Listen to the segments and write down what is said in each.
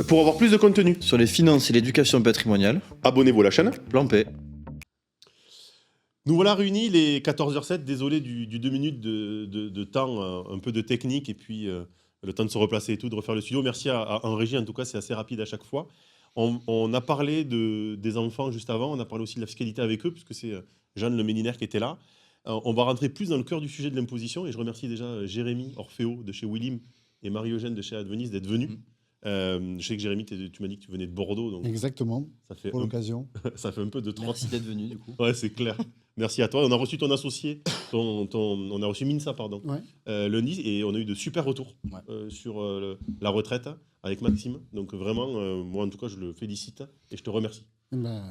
Pour avoir plus de contenu, Sur les finances et l'éducation patrimoniale, abonnez-vous à la chaîne. plan P. Nous voilà réunis, les 14h07. Désolé du 2 minutes de temps, un peu de technique, et puis le temps de se replacer et tout, de refaire le studio. Merci en régie, en tout cas, c'est assez rapide à chaque fois. On a parlé des enfants juste avant, on a parlé aussi de la fiscalité avec eux, puisque c'est Jeanne Le Méninaire qui était là. On va rentrer plus dans le cœur du sujet de l'imposition, et je remercie déjà Jérémy Orfeo de chez Willim et Marie-Eugène de chez Advenise d'être venus. Je sais que Jérémy, tu m'as dit que tu venais de Bordeaux, donc Exactement, ça fait, pour l'occasion. ça fait un peu de 30. Merci d'être venu, du coup. Ouais, c'est clair. Merci à toi. On a reçu ton associé, on a reçu Minsa, pardon, Ouais. lundi, et on a eu de super retours Ouais. sur la retraite avec Maxime. Donc vraiment, moi en tout cas, je le félicite et je te remercie. Eh ben,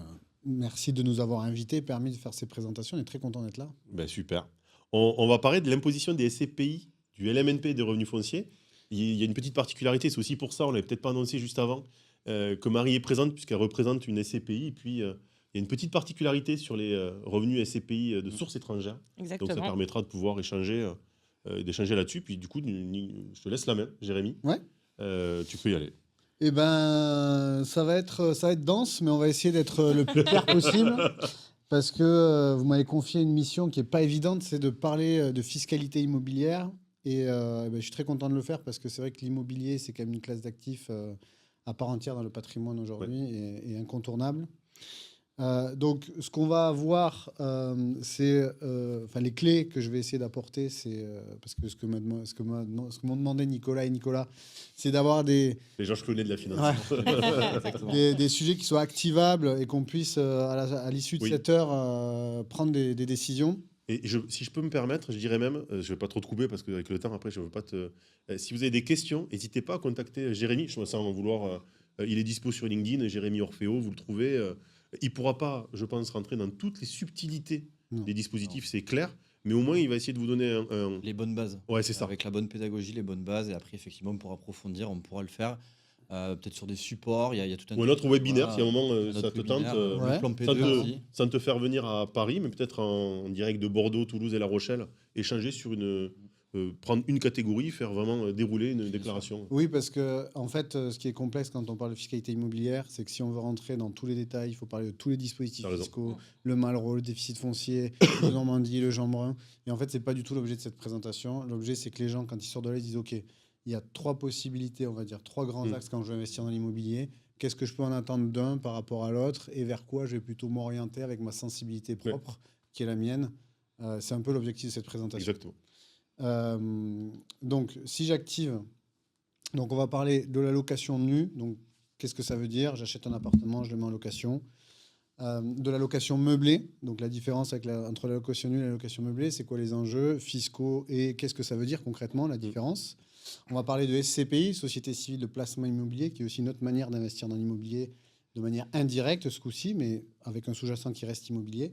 merci de nous avoir invités, permis de faire ces présentations. On est très content d'être là. Ben, super. On va parler de l'imposition des SCPI, du LMNP et des revenus fonciers. Il y a une petite particularité, c'est aussi pour ça, on ne l'avait peut-être pas annoncé juste avant, que Marie est présente, puisqu'elle représente une SCPI. Et puis, il y a une petite particularité sur les revenus SCPI de sources étrangères. Exactement. Donc ça permettra de pouvoir échanger, d'échanger là-dessus. Puis du coup, je te laisse la main, Jérémy. Ouais. Tu peux y aller. Eh ben, ça va être dense, mais on va essayer d'être le plus clair possible. Parce que vous m'avez confié une mission qui n'est pas évidente, c'est de parler de fiscalité immobilière. Et ben, je suis très content de le faire parce que c'est vrai que l'immobilier, c'est quand même une classe d'actifs à part entière dans le patrimoine aujourd'hui et incontournable. Donc, ce qu'on va avoir, c'est les clés que je vais essayer d'apporter, c'est parce que ce que m'ont demandé Nicolas et Nicolas, c'est d'avoir des Les gens, je connais de la finance. des sujets qui soient activables et qu'on puisse, à l'issue de Oui. cette heure, prendre des décisions. Et si je peux me permettre, je dirais même, je ne vais pas trop te couper parce qu'avec le temps, après, je ne veux pas te. Si vous avez des questions, n'hésitez pas à contacter Jérémy. Je me sens en vouloir. Il est dispo sur LinkedIn, Jérémy Orfeo, vous le trouvez. Il ne pourra pas, je pense, rentrer dans toutes les subtilités des dispositifs, c'est clair. Mais au moins, il va essayer de vous donner un. Les bonnes bases. Ouais, c'est ça. Avec la bonne pédagogie, les bonnes bases. Et après, effectivement, pour approfondir, on pourra le faire. Peut-être sur des supports. Il y a tout un Ou un autre webinaire, voilà, si à un moment un ça autre te tente. webinaire, Ouais. le plan Sans P2 te, aussi. sans te faire venir à Paris, mais peut-être en direct de Bordeaux, Toulouse et La Rochelle, échanger sur prendre une catégorie, faire vraiment dérouler une déclaration. Oui, parce que en fait, ce qui est complexe quand on parle de fiscalité immobilière, c'est que si on veut rentrer dans tous les détails, il faut parler de tous les dispositifs T'as raison. fiscaux, le Malraux, le déficit foncier, le Normandie, le Jeanbrun. Et en fait, c'est pas du tout l'objet de cette présentation. L'objet, c'est que les gens, quand ils sortent de là, ils disent OK, il y a trois possibilités, on va dire trois grands axes quand je veux investir dans l'immobilier. Qu'est-ce que je peux en attendre d'un par rapport à l'autre et vers quoi je vais plutôt m'orienter avec ma sensibilité propre, qui est la mienne. C'est un peu l'objectif de cette présentation. Exactement. Donc, si j'active, donc on va parler de la location nue. Donc, qu'est-ce que ça veut dire? J'achète un appartement, je le mets en location. De la location meublée. Donc, la différence entre la location nue et la location meublée, c'est quoi les enjeux fiscaux et qu'est-ce que ça veut dire concrètement, la différence? On va parler de SCPI, Société civile de placement immobilier, qui est aussi une autre manière d'investir dans l'immobilier de manière indirecte ce coup-ci, mais avec un sous-jacent qui reste immobilier.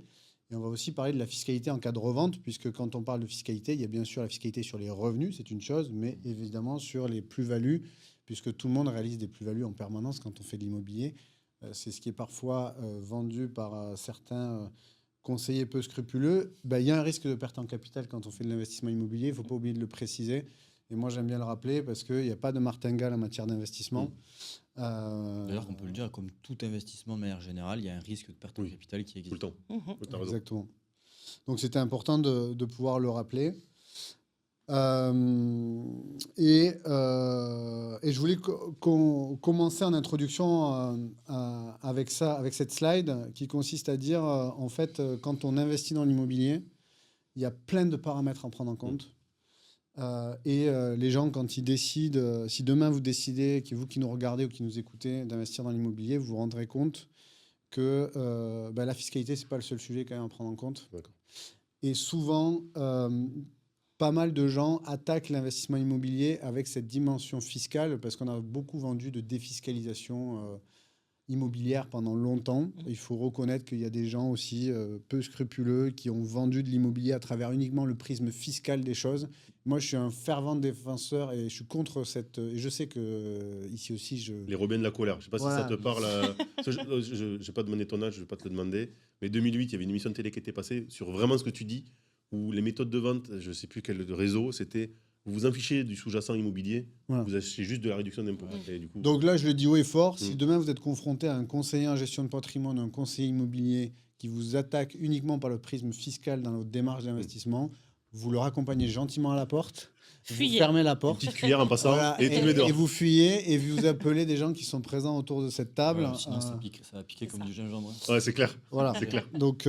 Et on va aussi parler de la fiscalité en cas de revente, puisque quand on parle de fiscalité, il y a bien sûr la fiscalité sur les revenus, c'est une chose, mais évidemment sur les plus-values, puisque tout le monde réalise des plus-values en permanence quand on fait de l'immobilier. C'est ce qui est parfois vendu par certains conseillers peu scrupuleux. Il y a un risque de perte en capital quand on fait de l'investissement immobilier, il ne faut pas oublier de le préciser. Et moi, j'aime bien le rappeler parce qu'il n'y a pas de martingale en matière d'investissement. D'ailleurs, on peut le dire, comme tout investissement de manière générale, il y a un risque de perte en capital qui Tout existe. le temps. T'as raison. Exactement. Donc, c'était important de pouvoir le rappeler. Et je voulais commencer en introduction avec cette slide qui consiste à dire, en fait, quand on investit dans l'immobilier, il y a plein de paramètres à prendre en compte. Les gens, quand ils décident, si demain vous décidez, vous qui nous regardez ou qui nous écoutez, d'investir dans l'immobilier, vous vous rendrez compte que la fiscalité, c'est pas le seul sujet quand même à prendre en compte. D'accord. Et souvent, pas mal de gens attaquent l'investissement immobilier avec cette dimension fiscale parce qu'on a beaucoup vendu de défiscalisation immobilière pendant longtemps. Il faut reconnaître qu'il y a des gens aussi peu scrupuleux qui ont vendu de l'immobilier à travers uniquement le prisme fiscal des choses. Moi, je suis un fervent défenseur et je suis contre cette... Et je sais que ici aussi, Les Robins de la colère. Je ne sais pas si ça te parle. Je ne vais pas demander ton âge, je ne vais pas te le demander. Mais 2008, il y avait une émission de télé qui était passée sur vraiment ce que tu dis, où les méthodes de vente, je ne sais plus quel réseau, c'était vous vous en fichez du sous-jacent immobilier, Voilà. vous achetez juste de la réduction d'impôt. Et du coup, Donc là, je le dis haut et fort, si Mm. demain vous êtes confronté à un conseiller en gestion de patrimoine, un conseiller immobilier qui vous attaque uniquement par le prisme fiscal dans votre démarche d'investissement, vous le raccompagnez gentiment à la porte, vous Fuyez. fermez la une porte. petite cuillère en passant Voilà, et tu le mets dehors. et vous fuyez et vous appelez des gens qui sont présents autour de cette table. Ouais, sinon, ça va piquer c'est comme ça. du gingembre. Hein. Ouais, c'est clair. Voilà. C'est clair. Donc,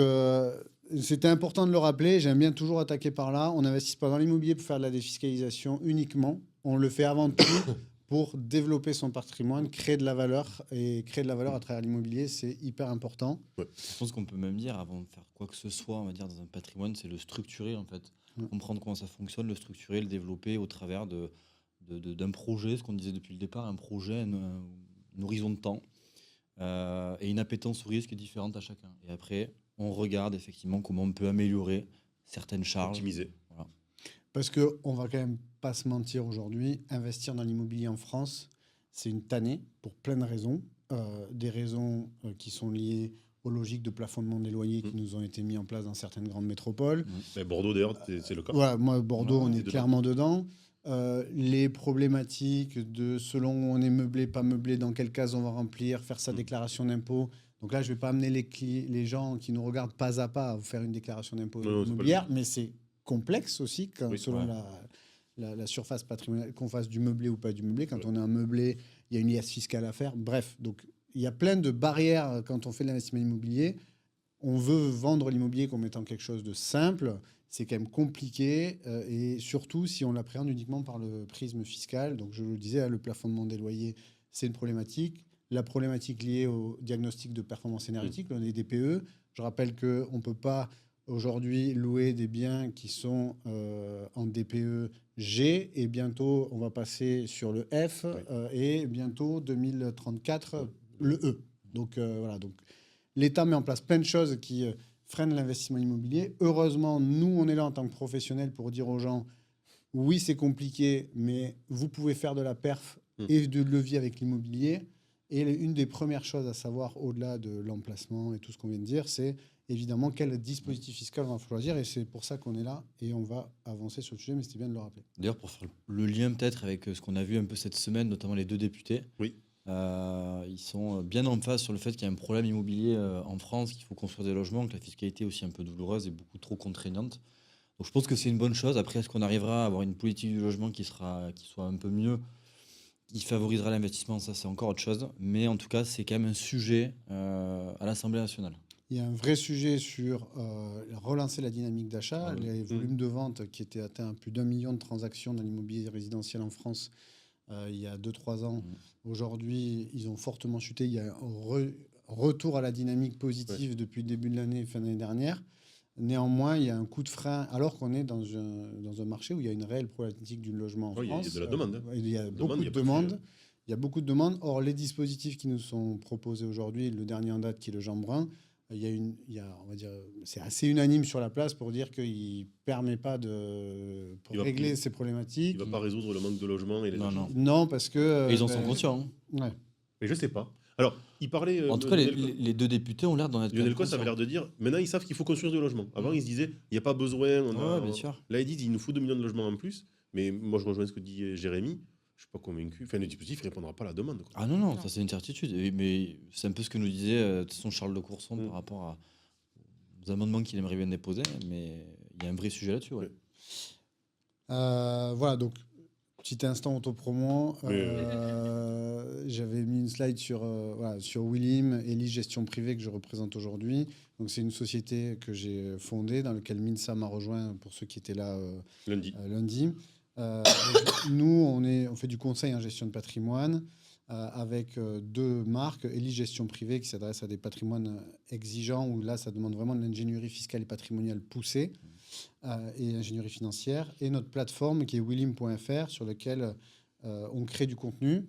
c'était important de le rappeler. J'aime bien toujours attaquer par là. On n'investit pas dans l'immobilier pour faire de la défiscalisation uniquement. On le fait avant tout pour développer son patrimoine, créer de la valeur. Et créer de la valeur à travers l'immobilier, c'est hyper important. Je pense qu'on peut même dire, avant de faire quoi que ce soit, on va dire, dans un patrimoine, c'est le structurer, en fait. Ouais. Comprendre comment ça fonctionne, le structurer, le développer au travers d'un projet, ce qu'on disait depuis le départ, un projet, un horizon de temps, et une appétence au risque différente à chacun. Et après, on regarde effectivement comment on peut améliorer certaines charges. Optimiser. Voilà. Parce qu'on va quand même pas se mentir aujourd'hui, investir dans l'immobilier en France, c'est une tannée pour plein de raisons. Des raisons qui sont liées aux logiques de plafonnement des loyers qui nous ont été mis en place dans certaines grandes métropoles. Mais Bordeaux, d'ailleurs, c'est le cas. Voilà, moi, Bordeaux, Ouais, on c'est est dedans. clairement dedans. Les problématiques de selon où on est meublé, pas meublé, dans quelle case on va remplir, faire sa déclaration d'impôt. Donc là, je ne vais pas amener les gens qui nous regardent pas à pas à vous faire une déclaration d'impôt Non, non, c'est pas immobilière, mais c'est complexe aussi Oui, selon ouais. la surface patrimoniale, qu'on fasse du meublé ou pas du meublé. Quand on est un meublé, il y a une liasse fiscale à faire. Bref, donc il y a plein de barrières quand on fait de l'investissement immobilier. On veut vendre l'immobilier comme étant quelque chose de simple. C'est quand même compliqué et surtout si on l'appréhende uniquement par le prisme fiscal. Donc je le disais, le plafonnement des loyers, c'est une problématique. La problématique liée au diagnostic de performance énergétique, les DPE. Je rappelle qu'on ne peut pas aujourd'hui louer des biens qui sont en DPE G et bientôt on va passer sur le F et bientôt 2034 le E. Donc voilà, donc l'État met en place plein de choses qui freinent l'investissement immobilier. Heureusement, nous, on est là en tant que professionnels pour dire aux gens, oui, c'est compliqué, mais vous pouvez faire de la perf et de levier avec l'immobilier. Et une des premières choses à savoir, au-delà de l'emplacement et tout ce qu'on vient de dire, c'est évidemment quel dispositif fiscal on va choisir. Et c'est pour ça qu'on est là et on va avancer sur le sujet, mais c'était bien de le rappeler. D'ailleurs, pour faire le lien peut-être avec ce qu'on a vu un peu cette semaine, notamment les deux députés, Oui. ils sont bien en phase sur le fait qu'il y a un problème immobilier en France, qu'il faut construire des logements, que la fiscalité est aussi un peu douloureuse et beaucoup trop contraignante. Donc je pense que c'est une bonne chose. Après, est-ce qu'on arrivera à avoir une politique du logement qui soit un peu mieux, qui favorisera l'investissement? Ça, c'est encore autre chose. Mais en tout cas, c'est quand même un sujet à l'Assemblée nationale. Il y a un vrai sujet sur relancer la dynamique d'achat. Ah oui. Les volumes de vente qui étaient atteints à plus d'1 million de transactions dans l'immobilier résidentiel en France il y a 2-3 ans. Aujourd'hui, ils ont fortement chuté. Il y a un retour à la dynamique positive depuis le début de l'année, fin d'année dernière. Néanmoins, il y a un coup de frein, alors qu'on est dans un marché où il y a une réelle problématique du logement en Oui, il y a France. de la demande, hein. Il y a Demande, beaucoup il y de a pas de demandes. sujet. Il y a beaucoup de demandes. Or, les dispositifs qui nous sont proposés aujourd'hui, le dernier en date qui est le Jean Brun, on va dire, c'est assez unanime sur la place pour dire qu'il ne permet pas pour régler ces problématiques. Il ne va pas résoudre le manque de logement et les Non, achats. non. Non, parce que... Et ils en sont conscients. Hein. Ouais. Mais je sais pas. Alors, il parlait. En tout cas, les deux députés ont l'air d'en être Lionel Cos conscients. avait l'air de dire maintenant ils savent qu'il faut construire du logement. Avant ils se disaient il n'y a pas besoin. Ouais, bien sûr. Là ils disent il nous faut 2 millions de logements en plus. Mais moi je rejoins ce que dit Jérémy. Je ne suis pas convaincu. Enfin, le dispositif ne répondra pas à la demande, quoi. Ah non, non, Non. ça c'est une certitude. Mais c'est un peu ce que nous disait de toute façon Charles de Courson par rapport aux amendements qu'il aimerait bien déposer. Mais il y a un vrai sujet là-dessus. Ouais. Voilà, donc, petit instant autopromo. Oui, J'avais mis une slide sur Willim, Elie Gestion Privée, que je représente aujourd'hui. Donc, c'est une société que j'ai fondée, dans laquelle Minsa m'a rejoint, pour ceux qui étaient là Lundi. lundi. Nous, on fait du conseil en gestion de patrimoine avec deux marques. Elie Gestion Privée, qui s'adresse à des patrimoines exigeants, où là, ça demande vraiment de l'ingénierie fiscale et patrimoniale poussée. Et ingénierie financière, et notre plateforme qui est willim.fr, sur laquelle on crée du contenu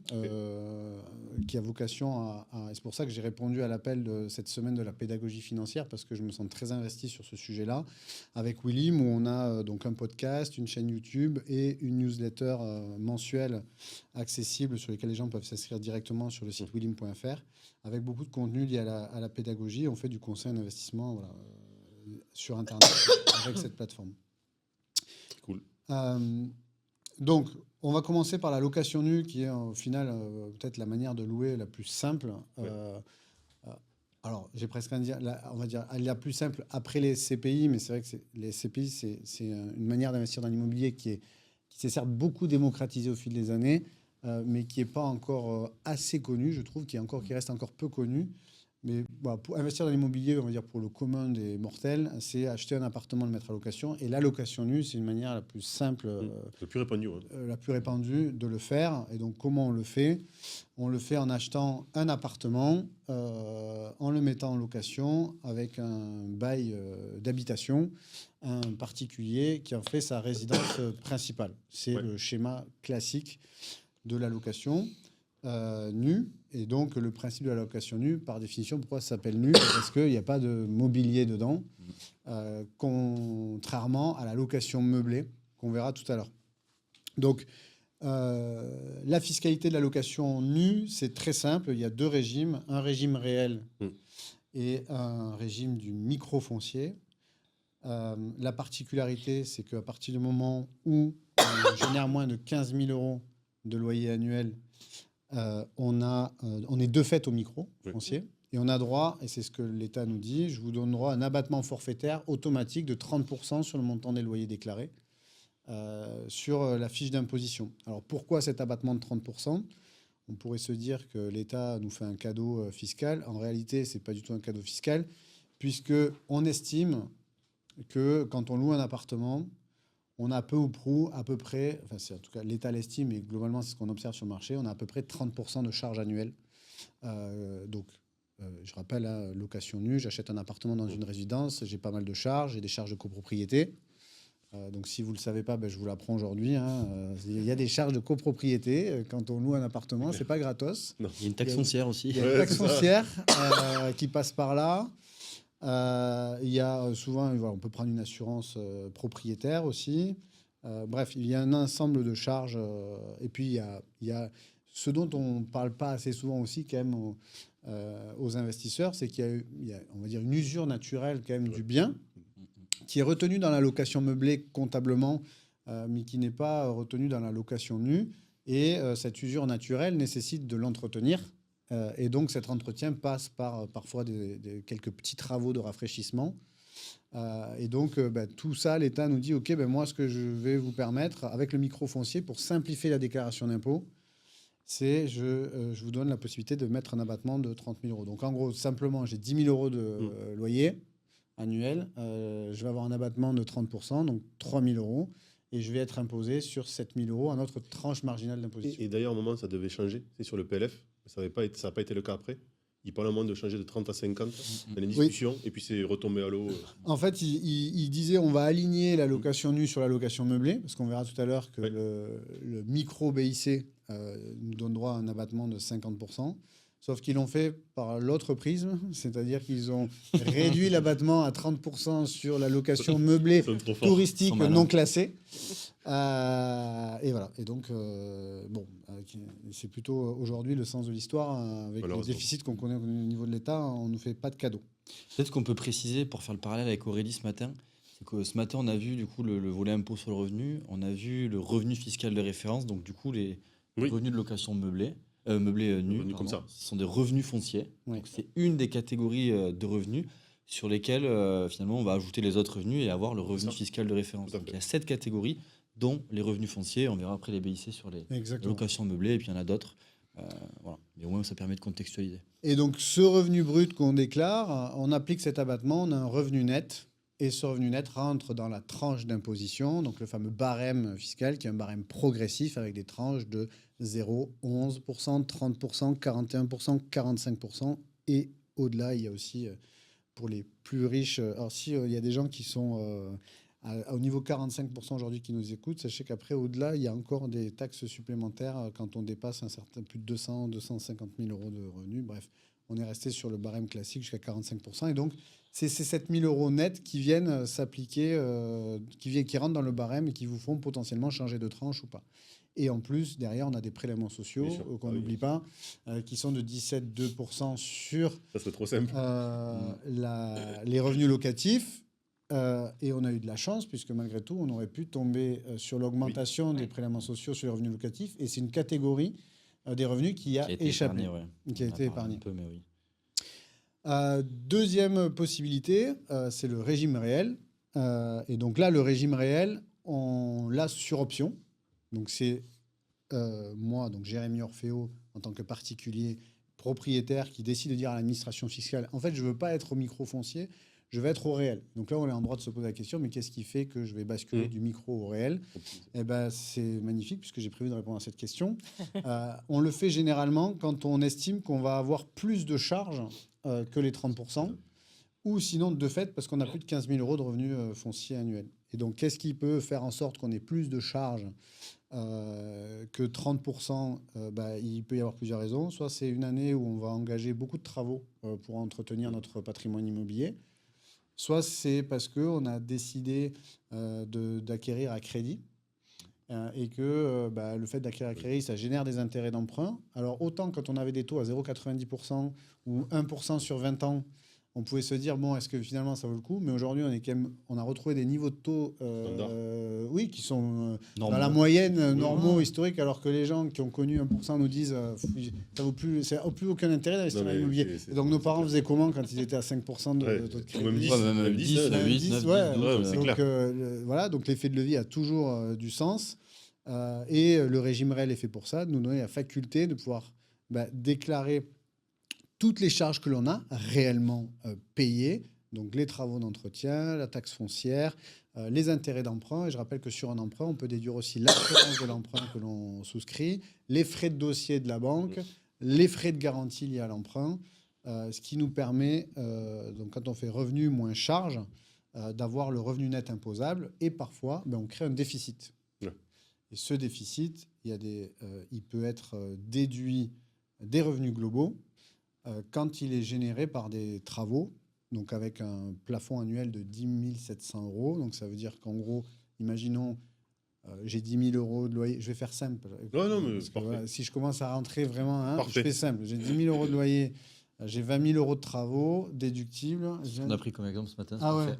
qui a vocation et c'est pour ça que j'ai répondu à l'appel de cette semaine de la pédagogie financière, parce que je me sens très investi sur ce sujet-là, avec Willim, où on a donc un podcast, une chaîne YouTube et une newsletter mensuelle accessible sur lesquelles les gens peuvent s'inscrire directement sur le site willim.fr, avec beaucoup de contenu lié à la pédagogie. On fait du conseil en investissement, voilà, sur Internet avec cette plateforme. Cool. Donc, on va commencer par la location nue, qui est au final peut-être la manière de louer la plus simple. Euh, alors, j'ai presque à dire, on va dire la plus simple après les CPI, mais c'est vrai que les CPI, c'est une manière d'investir dans l'immobilier qui s'est certes beaucoup démocratisée au fil des années, mais qui n'est pas encore assez connue, je trouve, qui reste encore peu connue. Mais voilà, pour investir dans l'immobilier, on va dire pour le commun des mortels, c'est acheter un appartement, le mettre à location. Et la location nue, c'est une manière la plus simple, Le plus répandu. Ouais. la plus répandue de le faire. Et donc, comment on le fait? On le fait en achetant un appartement, en le mettant en location avec un bail d'habitation, un particulier qui en fait sa résidence principale. C'est le schéma classique de la location nue. Et donc, le principe de la location nue, par définition, pourquoi ça s'appelle nu? Parce qu'il n'y a pas de mobilier dedans, contrairement à la location meublée, qu'on verra tout à l'heure. Donc, la fiscalité de la location nue, c'est très simple. Il y a deux régimes, un régime réel et un régime du micro-foncier. La particularité, c'est qu'à partir du moment où on génère moins de 15 000 euros de loyer annuel, on est de fait au micro-foncier. Et on a droit, et c'est ce que l'État nous dit, je vous donne droit à un abattement forfaitaire automatique de 30% sur le montant des loyers déclarés sur la fiche d'imposition. Alors pourquoi cet abattement de 30%? On pourrait se dire que l'État nous fait un cadeau fiscal. En réalité, ce n'est pas du tout un cadeau fiscal, puisqu'on estime que quand on loue un appartement, on a peu ou prou, à peu près, enfin c'est en tout cas l'État l'estime, et globalement c'est ce qu'on observe sur le marché, on a à peu près 30% de charges annuelles. Je rappelle, la location nue, j'achète un appartement dans une résidence, j'ai pas mal de charges, j'ai des charges de copropriété. Donc si vous ne le savez pas, je vous l'apprends aujourd'hui. Il y a des charges de copropriété. Quand on loue un appartement, c'est pas gratos. Non. Il y a une taxe foncière aussi. Il y a une taxe foncière qui passe par là. Il y a souvent, on peut prendre une assurance propriétaire aussi. Bref, il y a un ensemble de charges. Et puis, il y a ce dont on ne parle pas assez souvent aussi quand même aux investisseurs, c'est qu'il y a, on va dire, une usure naturelle quand même du bien qui est retenue dans la location meublée comptablement, mais qui n'est pas retenue dans la location nue. Et cette usure naturelle nécessite de l'entretenir. Et donc, cet entretien passe par parfois quelques petits travaux de rafraîchissement. Et donc, tout ça, l'État nous dit, OK, moi, ce que je vais vous permettre, avec le micro-foncier, pour simplifier la déclaration d'impôt, c'est je vous donne la possibilité de mettre un abattement de 30 000 euros. Donc, en gros, simplement, j'ai 10 000 euros de loyer annuel. Je vais avoir un abattement de 30%, donc 3 000 euros. Et je vais être imposé sur 7 000 euros à notre tranche marginale d'imposition. Et d'ailleurs, à un moment, ça devait changer. C'est sur le PLF. Ça n'a pas été le cas après. Il parle à un moment de changer de 30 à 50 dans les discussions. Et puis c'est retombé à l'eau. En fait, il disait on va aligner la location nue sur la location meublée. Parce qu'on verra tout à l'heure que le micro-BIC nous donne droit à un abattement de 50%. Sauf qu'ils l'ont fait par l'autre prisme, c'est-à-dire qu'ils ont réduit l'abattement à 30% sur la location meublée touristique non classée. Et voilà. Et donc, c'est plutôt aujourd'hui le sens de l'histoire. Avec le déficit qu'on connaît au niveau de l'État, on ne nous fait pas de cadeaux. Peut-être qu'on peut préciser, pour faire le parallèle avec Aurélie ce matin, c'est que ce matin, on a vu du coup le volet impôt sur le revenu, on a vu le revenu fiscal de référence, donc du coup les revenus de location meublés nus, comme ça. Ce sont des revenus fonciers. Oui. Donc c'est une des catégories de revenus sur lesquels finalement on va ajouter les autres revenus et avoir le revenu fiscal de référence. Donc il y a 7 catégories, dont les revenus fonciers. On verra après les BIC sur les locations meublées, et puis il y en a d'autres. Voilà. Mais au moins ça permet de contextualiser. Et donc ce revenu brut qu'on déclare, on applique cet abattement, on a un revenu net. Et ce revenu net rentre dans la tranche d'imposition, donc le fameux barème fiscal, qui est un barème progressif avec des tranches de 0, 11%, 30%, 41%, 45%. Et au-delà, il y a aussi, pour les plus riches, alors si il y a des gens qui sont au niveau 45% aujourd'hui qui nous écoutent, sachez qu'après, au-delà, il y a encore des taxes supplémentaires quand on dépasse un certain plus de 200, 250 000 euros de revenus. Bref, on est resté sur le barème classique jusqu'à 45%. Et donc, c'est ces 7 000 euros nets qui viennent s'appliquer, qui rentrent dans le barème et qui vous font potentiellement changer de tranche ou pas. Et en plus, derrière, on a des prélèvements sociaux qu'on n'oublie pas, qui sont de 17,2% sur ça serait trop simple. les revenus locatifs. et on a eu de la chance, puisque malgré tout, on aurait pu tomber sur l'augmentation des prélèvements sociaux sur les revenus locatifs. Et c'est une catégorie des revenus qui a échappé, qui a été épargnée. Un peu, mais oui. Deuxième possibilité, c'est le régime réel. Et donc là, le régime réel, on l'a sur option. Donc c'est moi, donc Jérémy Orfeo, en tant que particulier propriétaire, qui décide de dire à l'administration fiscale, en fait, je ne veux pas être au micro-foncier, je vais être au réel. Donc là, on est en droit de se poser la question, mais qu'est-ce qui fait que je vais basculer du micro au réel? Eh ben, c'est magnifique, puisque j'ai prévu de répondre à cette question. On le fait généralement quand on estime qu'on va avoir plus de charges que les 30%, ou sinon de fait, parce qu'on a plus de 15 000 euros de revenus fonciers annuels. Et donc, qu'est-ce qui peut faire en sorte qu'on ait plus de charges que 30%? Il peut y avoir plusieurs raisons. Soit c'est une année où on va engager beaucoup de travaux pour entretenir notre patrimoine immobilier. Soit c'est parce qu'on a décidé d'acquérir à crédit et que le fait d'acquérir à crédit, ça génère des intérêts d'emprunt. Alors autant quand on avait des taux à 0,90% ou 1% sur 20 ans, on pouvait se dire, bon, est-ce que finalement ça vaut le coup? Mais aujourd'hui, on a retrouvé des niveaux de taux qui sont dans la moyenne normaux, historiques, alors que les gens qui ont connu 1% nous disent ça vaut plus, ça n'a plus aucun intérêt d'investir dans l'immobilier. Donc nos parents faisaient comment quand ils étaient à 5% de taux de crédit? Même 10, 10, c'est clair. Voilà, donc l'effet de levier a toujours du sens. Et le régime réel est fait pour ça, de nous donner la faculté de pouvoir déclarer toutes les charges que l'on a réellement payées, donc les travaux d'entretien, la taxe foncière, les intérêts d'emprunt. Et je rappelle que sur un emprunt, on peut déduire aussi l'assurance de l'emprunt que l'on souscrit, les frais de dossier de la banque, les frais de garantie liés à l'emprunt, ce qui nous permet, donc quand on fait revenu moins charge, d'avoir le revenu net imposable. Et parfois, on crée un déficit. Ouais. Et ce déficit, il peut être déduit des revenus globaux quand il est généré par des travaux, donc avec un plafond annuel de 10 700 euros. Donc ça veut dire qu'en gros, imaginons, j'ai 10 000 euros de loyer. Je vais faire simple. Non, mais c'est parfait. Si je commence à rentrer vraiment, je fais simple. J'ai 10 000 euros de loyer, j'ai 20 000 euros de travaux déductibles. On a pris comme exemple ce matin. Ah ouais.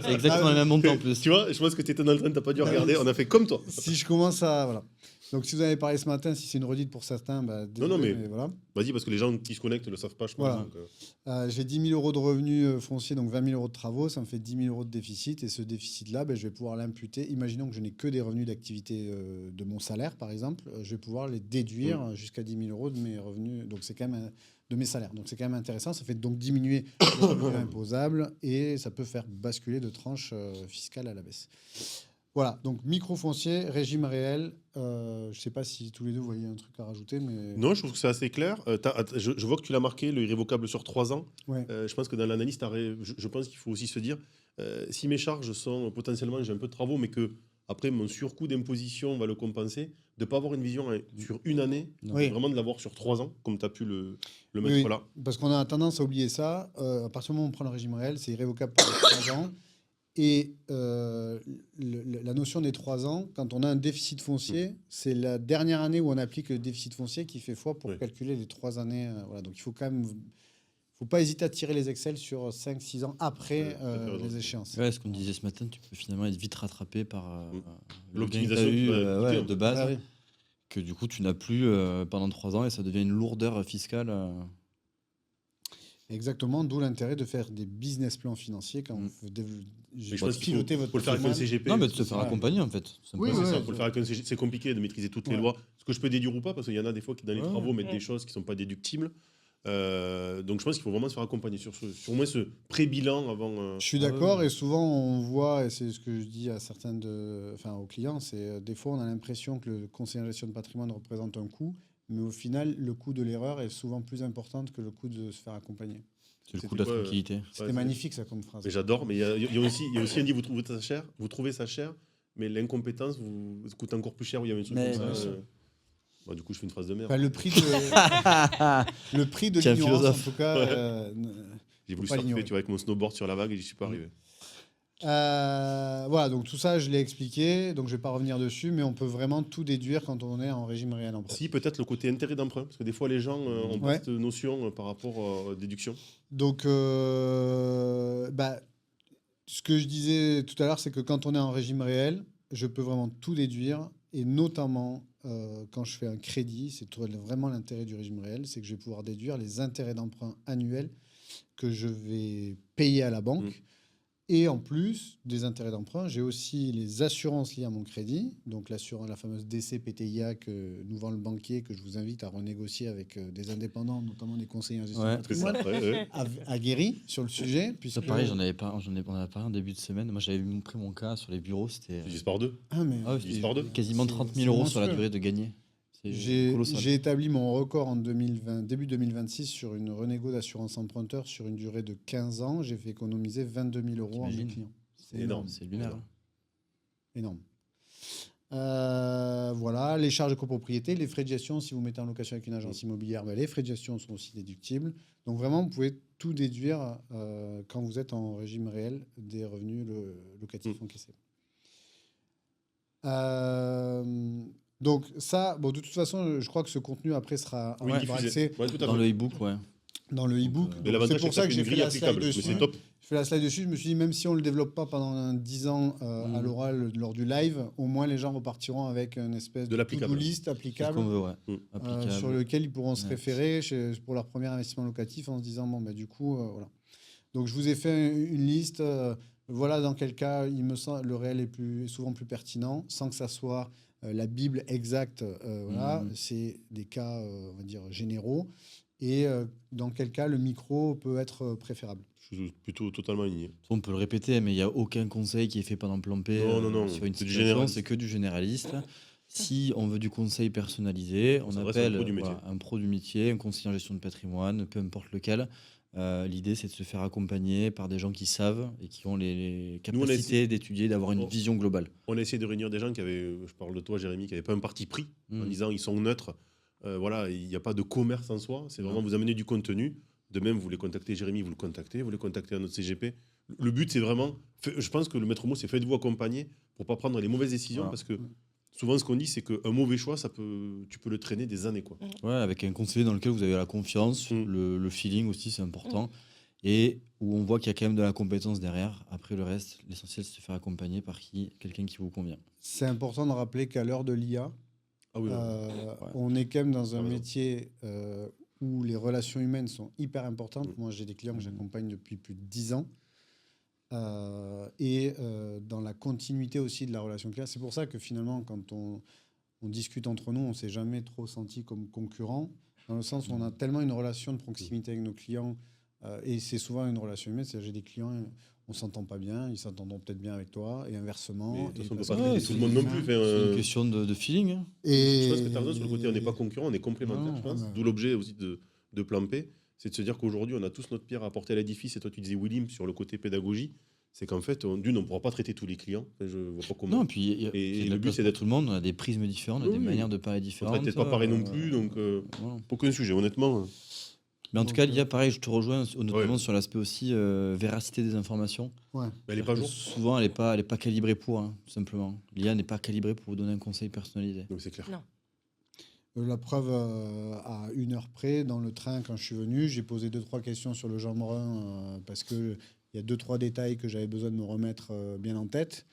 C'est exactement le même montant en plus. Tu vois, je pense que tu étais dans le train, tu n'as pas dû regarder. On a fait comme toi. Si je commence à... Voilà. Donc, si vous avez parlé ce matin, si c'est une redite pour certains, désolé, mais voilà. Vas-y, parce que les gens qui se connectent ne le savent pas, je pense. Voilà. Donc, j'ai 10 000 euros de revenus fonciers, donc 20 000 euros de travaux, ça me fait 10 000 euros de déficit. Et ce déficit-là, je vais pouvoir l'imputer. Imaginons que je n'ai que des revenus d'activité de mon salaire, par exemple. Je vais pouvoir les déduire jusqu'à 10 000 euros de mes revenus. Donc, c'est quand même de mes salaires. Donc, c'est quand même intéressant. Ça fait donc diminuer le revenu imposable et ça peut faire basculer de tranches fiscales à la baisse. Voilà, donc micro-foncier, régime réel. Je ne sais pas si tous les deux vous voyez un truc à rajouter. Mais... Non, je trouve que c'est assez clair. Je vois que tu l'as marqué, le irrévocable sur 3 ans. Ouais. Je pense que dans l'analyse, je pense qu'il faut aussi se dire, si mes charges sont potentiellement, j'ai un peu de travaux, mais que après mon surcoût d'imposition va le compenser, de ne pas avoir une vision sur une année, vraiment de l'avoir sur 3 ans, comme tu as pu le mettre là. Parce qu'on a tendance à oublier ça. À partir du moment où on prend le régime réel, c'est irrévocable pour 3 ans. Et la notion des 3 ans, quand on a un déficit foncier, c'est la dernière année où on applique le déficit foncier qui fait foi pour calculer les 3 années. Voilà. Donc il faut quand même, faut pas hésiter à tirer les Excel sur 5-6 ans après les échéances. Ouais, ce qu'on disait ce matin, tu peux finalement être vite rattrapé par l'optimisation de base. Ah, oui. Que du coup tu n'as plus pendant 3 ans et ça devient une lourdeur fiscale. Exactement, d'où l'intérêt de faire des business plans financiers quand vous pilotez votre patrimoine. Faut le faire avec un CGP. Non, mais de se faire accompagner en fait. Oui, c'est ça. Faut le faire avec un CGP. C'est compliqué de maîtriser toutes les lois. Ce que je peux déduire ou pas, parce qu'il y en a des fois qui dans les travaux mettent des choses qui sont pas déductibles. Donc je pense qu'il faut vraiment se faire accompagner sur au moins ce pré-bilan avant. Je suis d'accord et souvent on voit, et c'est ce que je dis à aux clients, c'est des fois on a l'impression que le conseiller en gestion de patrimoine représente un coût. Mais au final, le coût de l'erreur est souvent plus important que le coût de se faire accompagner. C'est le coût de la tranquillité. C'était magnifique, ça, comme phrase. Mais j'adore, mais il y a aussi un dit, vous trouvez ça cher, mais l'incompétence vous coûte encore plus cher. Il y avait une truc comme ça. Du coup, je fais une phrase de merde. Le prix de l'ignorance, en tout cas... J'ai voulu surfer, tu vois, avec mon snowboard sur la vague et j'y suis pas arrivé. Voilà, donc tout ça, je l'ai expliqué, donc je ne vais pas revenir dessus, mais on peut vraiment tout déduire quand on est en régime réel emprunt. Si, peut-être le côté intérêt d'emprunt, parce que des fois, les gens ont pas cette notion par rapport aux déductions. Donc, ce que je disais tout à l'heure, c'est que quand on est en régime réel, je peux vraiment tout déduire, et notamment quand je fais un crédit, c'est vraiment l'intérêt du régime réel, c'est que je vais pouvoir déduire les intérêts d'emprunt annuels que je vais payer à la banque. Et en plus des intérêts d'emprunt, j'ai aussi les assurances liées à mon crédit, donc la fameuse DC-PTIA que nous vend le banquier, que je vous invite à renégocier avec des indépendants, notamment des conseillers en gestion de C'est ça, patrimoine, aguerris sur le sujet. Ça, Puisque... pareil, on en a parlé en début de semaine. Moi, j'avais pris mon cas sur les bureaux. C'était Tu divises par 2. Ah, mais ah ouais, Divise par deux. quasiment C'est- 30 c'est 000 euros sur la monstrueux. durée de gagner. C'est J'ai colossal. établi mon record en 2020, début 2026 sur une renégo d'assurance emprunteur sur une durée de 15 ans. J'ai fait économiser 22 000 euros à mes T'imagines clients. C'est énorme. énorme. C'est lunaire. hein. Énorme. Voilà, les charges de copropriété, les frais de gestion, si vous mettez en location avec une agence immobilière, ben, les frais de gestion sont aussi déductibles. Donc vraiment, vous pouvez tout déduire quand vous êtes en régime réel des revenus locatifs encaissés. Donc ça, bon, de toute façon, je crois que ce contenu après sera Oui, diffusé. accès Ouais, tout à Dans fait. le e-book, ouais. dans le e-book. Mais l'avantage, C'est pour ça que j'ai une fait grille la slide applicable. Mais dessus. c'est top. Je fais la slide dessus. Je me suis dit, même si on ne le développe pas pendant 10 ans à l'oral lors du live, au moins les gens repartiront avec une espèce De de l'applicable. to-do list C'est ce applicable qu'on veut, ouais. Applicable. sur lequel ils pourront se Ouais. référer pour leur premier investissement locatif en se disant, bon, bah, du coup, voilà. Donc, je vous ai fait une liste. Voilà dans quel cas il me semble le réel est souvent plus pertinent, sans que ça soit la Bible exacte. Voilà, c'est des cas, on va dire, généraux. Et dans quel cas le micro peut être préférable. Je suis plutôt totalement aligné. On peut le répéter, mais il n'y a aucun conseil qui est fait pendant Plan P Non, sur une c'est du situation. généraliste. C'est que du généraliste. Si on veut du conseil personnalisé, on s'adresse à un appelle pro du métier. un pro du métier, un conseiller en gestion de patrimoine, peu importe lequel. L'idée, c'est de se faire accompagner par des gens qui savent et qui ont les Nous, on a capacités d'étudier, d'avoir une vision globale. On a essayé de réunir des gens qui avaient, je parle de toi Jérémy, qui n'avaient pas un parti pris, en disant ils sont neutres. Voilà, il n'y a pas de commerce en soi. C'est vraiment vous amener du contenu. De même, vous les contactez, Jérémy, vous le contactez, vous les contactez à notre CGP. Le but, c'est vraiment, je pense que le maître mot, c'est faites-vous accompagner pour pas prendre les mauvaises décisions, Voilà. parce que souvent, ce qu'on dit, c'est qu'un mauvais choix, tu peux le traîner des années, quoi. Ouais, avec un conseiller dans lequel vous avez la confiance, le feeling aussi, c'est important. Et où on voit qu'il y a quand même de la compétence derrière. Après le reste, l'essentiel, c'est de se faire accompagner par quelqu'un qui vous convient. C'est important de rappeler qu'à l'heure de l'IA, Ah oui, on est quand même dans un raison. métier où les relations humaines sont hyper importantes. Moi, j'ai des clients que j'accompagne depuis plus de 10 ans. Et dans la continuité aussi de la relation client. C'est pour ça que finalement, quand on discute entre nous, on ne s'est jamais trop senti comme concurrent, dans le sens où on a tellement une relation de proximité avec nos clients, et c'est souvent une relation humaine. C'est-à-dire, j'ai des clients, on ne s'entend pas bien, ils s'entendront peut-être bien avec toi, et inversement. Mais de toute façon, on ne peut parce pas que- traiter tout le monde non plus. C'est une question de feeling. hein. Et Je pense que tu as raison sur le côté, on n'est pas concurrent, on est complémentaires, Non, je pense. ouais. D'où l'objet aussi de Plan P, c'est de se dire qu'aujourd'hui, on a tous notre pierre à apporter à l'édifice. Et toi, tu disais, William, sur le côté pédagogie, c'est qu'en fait, on ne pourra pas traiter tous les clients. Enfin, je vois pas comment. Non, puis Et le le but, but, c'est c'est d'être d'être- tout le monde. On a des prismes différents, on a Oui, des oui. manières de parler On différentes. sera peut-être pas pareil non plus, donc voilà. aucun sujet, honnêtement. Mais en tout Donc, cas, l'IA, pareil, je te rejoins, notamment Ouais. sur l'aspect aussi véracité des informations. Ouais. Elle n'est pas à jour. Souvent, elle n'est pas calibrée pour, hein, tout simplement. L'IA n'est pas calibrée pour vous donner un conseil personnalisé. Donc c'est clair. Non. La preuve, à 1 heure près, dans le train, quand je suis venu, j'ai posé 2-3 questions sur le Jean Morin parce qu'il y a 2-3 détails que j'avais besoin de me remettre bien en tête.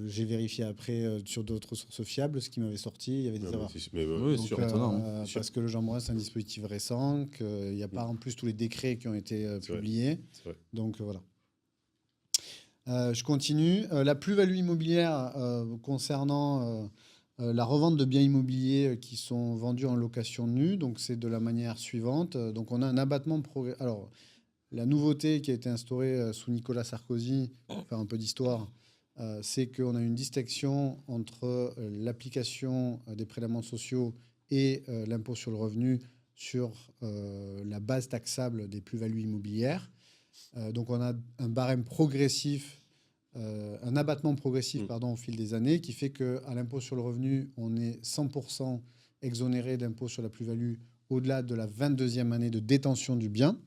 J'ai vérifié après sur d'autres sources fiables ce qui m'avait sorti. Il y avait des Non, erreurs. Oui, Donc, c'est sûr, étonnant. hein. C'est sûr. parce que le Jean Morin, c'est un dispositif récent, qu'il n'y a pas en plus tous les décrets qui ont été C'est vrai. publiés. C'est vrai. Donc voilà. Je continue. La plus-value immobilière concernant la revente de biens immobiliers qui sont vendus en location nue, donc c'est de la manière suivante. Donc on a un abattement progressif. Alors la nouveauté qui a été instaurée sous Nicolas Sarkozy, pour faire un peu d'histoire, c'est qu'on a une distinction entre l'application des prélèvements sociaux et l'impôt sur le revenu sur la base taxable des plus-values immobilières. Donc on a un barème progressif, un abattement progressif au fil des années qui fait qu'à l'impôt sur le revenu, on est 100% exonéré d'impôt sur la plus-value au-delà de la 22e année de détention du bien.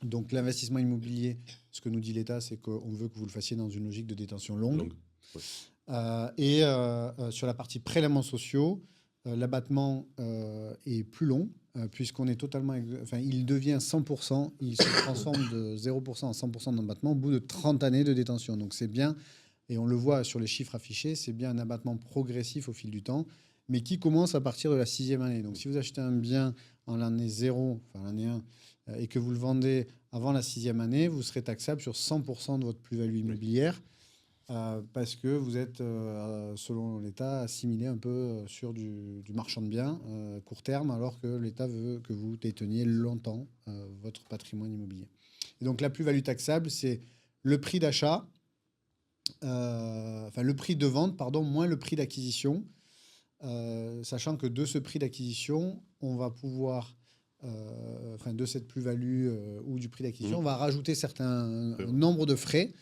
Donc l'investissement immobilier, ce que nous dit l'État, c'est qu'on veut que vous le fassiez dans une logique de détention longue. Ouais. Sur la partie prélèvements sociaux, l'abattement est plus long, puisqu'on est totalement... Enfin, il devient 100%, il se transforme de 0% en 100% d'abattement au bout de 30 années de détention. Donc c'est bien, et on le voit sur les chiffres affichés, c'est bien un abattement progressif au fil du temps, mais qui commence à partir de la 6e année. Donc si vous achetez un bien en l'année 0, enfin l'année 1, et que vous le vendez avant la 6e année, vous serez taxable sur 100% de votre plus-value immobilière. Parce que vous êtes, selon l'État, assimilé un peu sur du marchand de biens court terme, alors que l'État veut que vous déteniez longtemps votre patrimoine immobilier. Et donc la plus-value taxable, c'est le prix d'achat, enfin le prix de vente, pardon, moins le prix d'acquisition, sachant que de ce prix d'acquisition, on va pouvoir, enfin de cette plus-value ou du prix d'acquisition, on va rajouter un nombre de frais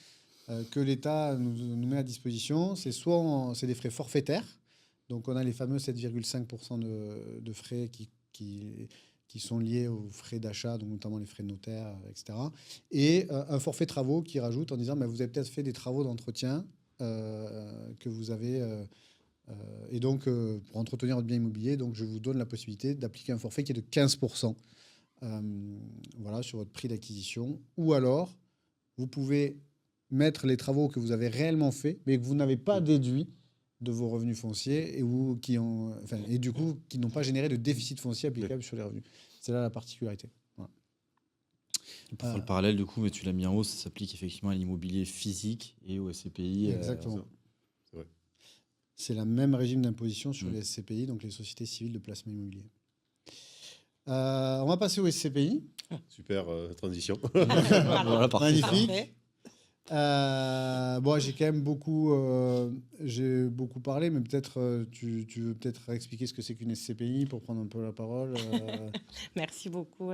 que l'État nous met à disposition. C'est soit c'est des frais forfaitaires, donc on a les fameux 7,5% de frais qui sont liés aux frais d'achat, donc notamment les frais de notaire, etc. Et un forfait travaux qui rajoute en disant vous avez peut-être fait des travaux d'entretien que vous avez... et donc, pour entretenir votre bien immobilier, donc je vous donne la possibilité d'appliquer un forfait qui est de 15% voilà, sur votre prix d'acquisition. Ou alors, vous pouvez mettre les travaux que vous avez réellement faits, mais que vous n'avez pas déduits de vos revenus fonciers et du coup, qui n'ont pas généré de déficit foncier applicable sur les revenus. C'est là la particularité. Voilà. Pour faire le parallèle, du coup, mais tu l'as mis en haut, ça s'applique effectivement à l'immobilier physique et au SCPI. Exactement. C'est vrai. C'est le même régime d'imposition sur les SCPI, donc les sociétés civiles de placement immobilier. On va passer au SCPI. Super transition. Voilà, parfait. Magnifique. Bon, j'ai quand même beaucoup parlé, mais peut-être tu veux peut-être expliquer ce que c'est qu'une SCPI pour prendre un peu la parole. Merci beaucoup.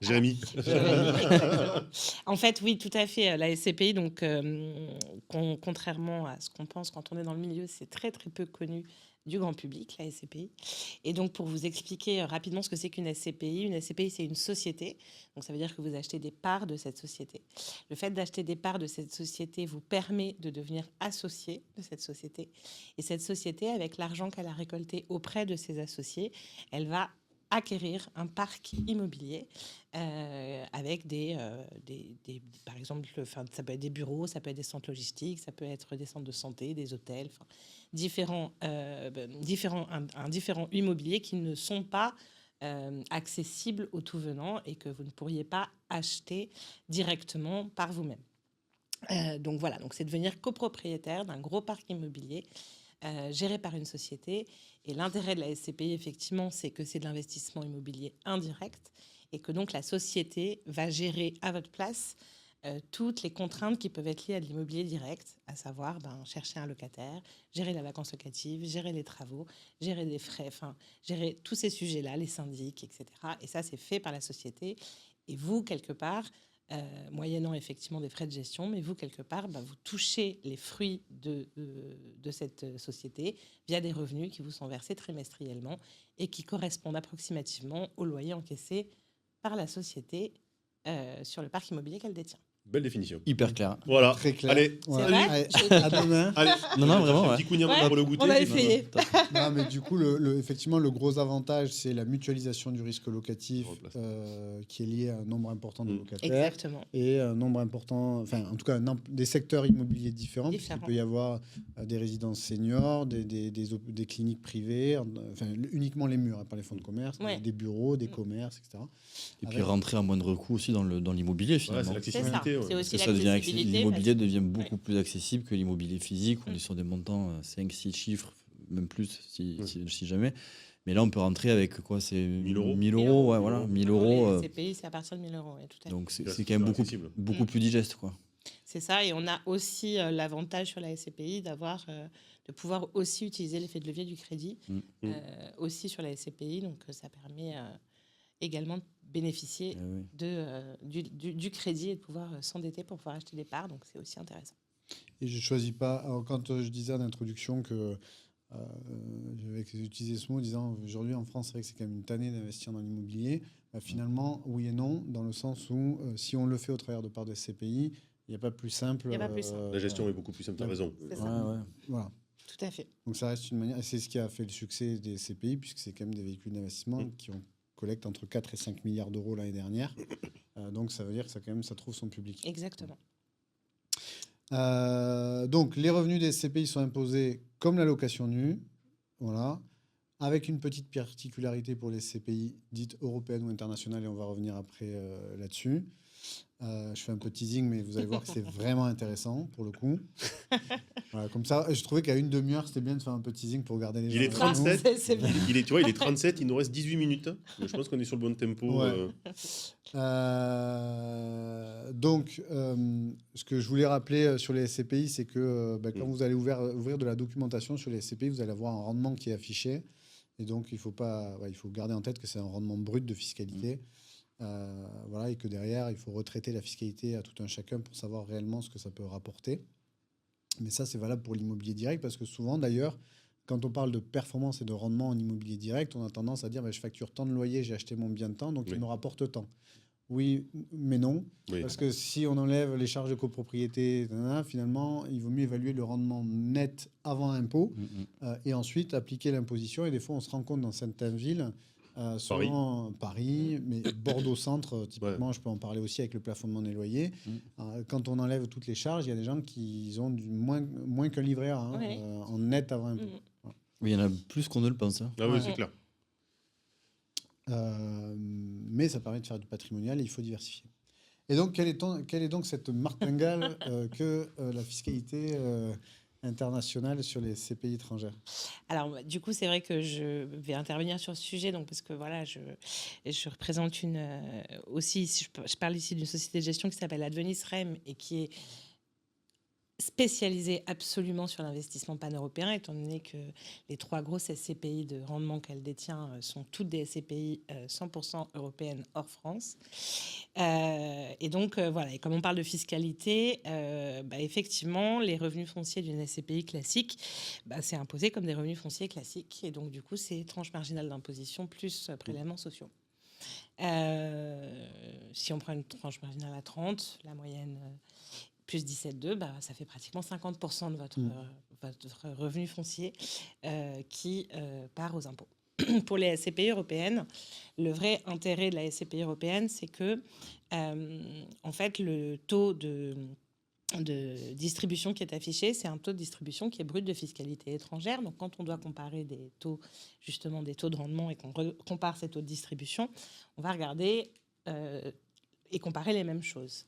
Jérémy. En fait, oui, tout à fait. La SCPI, donc, contrairement à ce qu'on pense quand on est dans le milieu, c'est très très peu connu du grand public, la SCPI. Et donc, pour vous expliquer rapidement ce que c'est qu'une SCPI, c'est une société. Donc, ça veut dire que vous achetez des parts de cette société. Le fait d'acheter des parts de cette société vous permet de devenir associé de cette société. Et cette société, avec l'argent qu'elle a récolté auprès de ses associés, elle va acquérir un parc immobilier avec par exemple, ça peut être des bureaux, ça peut être des centres logistiques, ça peut être des centres de santé, des hôtels, différents immobiliers qui ne sont pas accessibles aux tout venants et que vous ne pourriez pas acheter directement par vous-même. Donc voilà, donc c'est devenir copropriétaire d'un gros parc immobilier géré par une société. Et l'intérêt de la SCPI, effectivement, c'est que c'est de l'investissement immobilier indirect et que donc la société va gérer à votre place toutes les contraintes qui peuvent être liées à de l'immobilier direct, à savoir chercher un locataire, gérer la vacance locative, gérer les travaux, gérer des frais, gérer tous ces sujets-là, les syndics, etc. Et ça, c'est fait par la société. Et vous, quelque part, moyennant effectivement des frais de gestion, mais vous, quelque part, vous touchez les fruits de cette société via des revenus qui vous sont versés trimestriellement et qui correspondent approximativement au loyer encaissé par la société sur le parc immobilier qu'elle détient. Belle définition. Hyper clair. Voilà. Très clair. Allez. C'est vrai. À demain. Allez. Non, vraiment, Un petit coup de pour le goûter. On a essayé. Non, mais du coup, effectivement, le gros avantage, c'est la mutualisation du risque locatif qui est lié à un nombre important de locataires. Exactement. Et un nombre important, enfin, en tout cas, des secteurs immobiliers différents. Il peut y avoir des résidences seniors, des cliniques privées, enfin, uniquement les murs, pas les fonds de commerce, des bureaux, des commerces, etc. Et puis rentrer à moindre coût aussi dans l'immobilier, Ouais, finalement. c'est l'accessibilité. C'est aussi Ça l'immobilier devient beaucoup Ouais. plus accessible que l'immobilier physique. On est sur des montants 5-6 chiffres, même plus si jamais. Mais là, on peut rentrer avec quoi? C'est 1 000 euros. 1 000 euros, ouais, voilà. 1 000 euros. Les SCPI, c'est à partir de 1 000 euros. Ouais, tout à fait. Donc, c'est C'est quand même accessible. beaucoup plus digeste, quoi. C'est ça, et on a aussi l'avantage sur la SCPI de pouvoir aussi utiliser l'effet de levier du crédit aussi sur la SCPI. Donc, ça permet également de bénéficier du crédit et de pouvoir s'endetter pour pouvoir acheter des parts. Donc, c'est aussi intéressant. Et je ne choisis pas. Alors, quand je disais en introduction que j'avais utilisé ce mot en disant aujourd'hui en France, c'est vrai que c'est quand même une tannée d'investir dans l'immobilier. Finalement, oui et non, dans le sens où si on le fait au travers de parts de SCPI, il n'y a pas plus simple. La gestion est beaucoup plus simple, tu as raison. C'est ça. Voilà. Tout à fait. Donc ça reste une manière. C'est ce qui a fait le succès des SCPI, puisque c'est quand même des véhicules d'investissement qui ont collecte entre 4 et 5 milliards d'euros l'année dernière. Donc ça veut dire que ça, quand même, ça trouve son public. Exactement. Donc les revenus des SCPI sont imposés comme la location nue, voilà, avec une petite particularité pour les SCPI dites européennes ou internationales, et on va revenir après là-dessus. Je fais un peu teasing, mais vous allez voir que c'est vraiment intéressant pour le coup. Voilà, comme ça, je trouvais qu'à une demi-heure, c'était bien de faire un peu teasing pour garder les gens. Il est avec nous. 37. C'est bien. Il est, tu vois, il est 37, il nous reste 18 minutes. Je pense qu'on est sur le bon tempo. Ouais. Donc, ce que je voulais rappeler sur les SCPI, c'est que quand vous allez ouvrir de la documentation sur les SCPI, vous allez avoir un rendement qui est affiché. Et donc, il faut garder en tête que c'est un rendement brut de fiscalité. Voilà, et que derrière, il faut retraiter la fiscalité à tout un chacun pour savoir réellement ce que ça peut rapporter. Mais ça, c'est valable pour l'immobilier direct, parce que souvent, d'ailleurs, quand on parle de performance et de rendement en immobilier direct, on a tendance à dire je facture tant de loyer, j'ai acheté mon bien de temps, donc Oui. il me rapporte tant. Oui, mais non. Oui. Parce que si on enlève les charges de copropriété, finalement, il vaut mieux évaluer le rendement net avant impôt et ensuite appliquer l'imposition. Et des fois, on se rend compte dans certaines villes, selon Paris, mais Bordeaux-Centre, typiquement, je peux en parler aussi avec le plafonnement des loyers. Quand on enlève toutes les charges, il y a des gens qui ont moins qu'un livret A Oui. en net avant impôt. Oui, il y en a plus qu'on ne le pense. Hein. Ah oui, Ouais. c'est clair. Mais ça permet de faire du patrimonial et il faut diversifier. Et donc, quelle est donc cette martingale que la fiscalité internationale sur les CPI étrangères? Alors, du coup, c'est vrai que je vais intervenir sur ce sujet, donc, parce que voilà, je représente aussi, je parle ici d'une société de gestion qui s'appelle Advenis REM et qui est spécialisée absolument sur l'investissement pan-européen, étant donné que les 3 grosses SCPI de rendement qu'elle détient sont toutes des SCPI 100% européennes hors France. Et donc, voilà, et comme on parle de fiscalité, effectivement, les revenus fonciers d'une SCPI classique, c'est imposé comme des revenus fonciers classiques. Et donc, du coup, c'est tranche marginale d'imposition plus prélèvements sociaux. Si on prend une tranche marginale à 30, la moyenne plus 17,2, ça fait pratiquement 50% de votre revenu foncier qui part aux impôts. Pour les SCPI européennes, le vrai intérêt de la SCPI européenne, c'est que en fait, le taux de distribution qui est affiché, c'est un taux de distribution qui est brut de fiscalité étrangère. Donc, quand on doit comparer des taux, justement des taux de rendement, et qu'on compare ces taux de distribution, on va regarder et comparer les mêmes choses.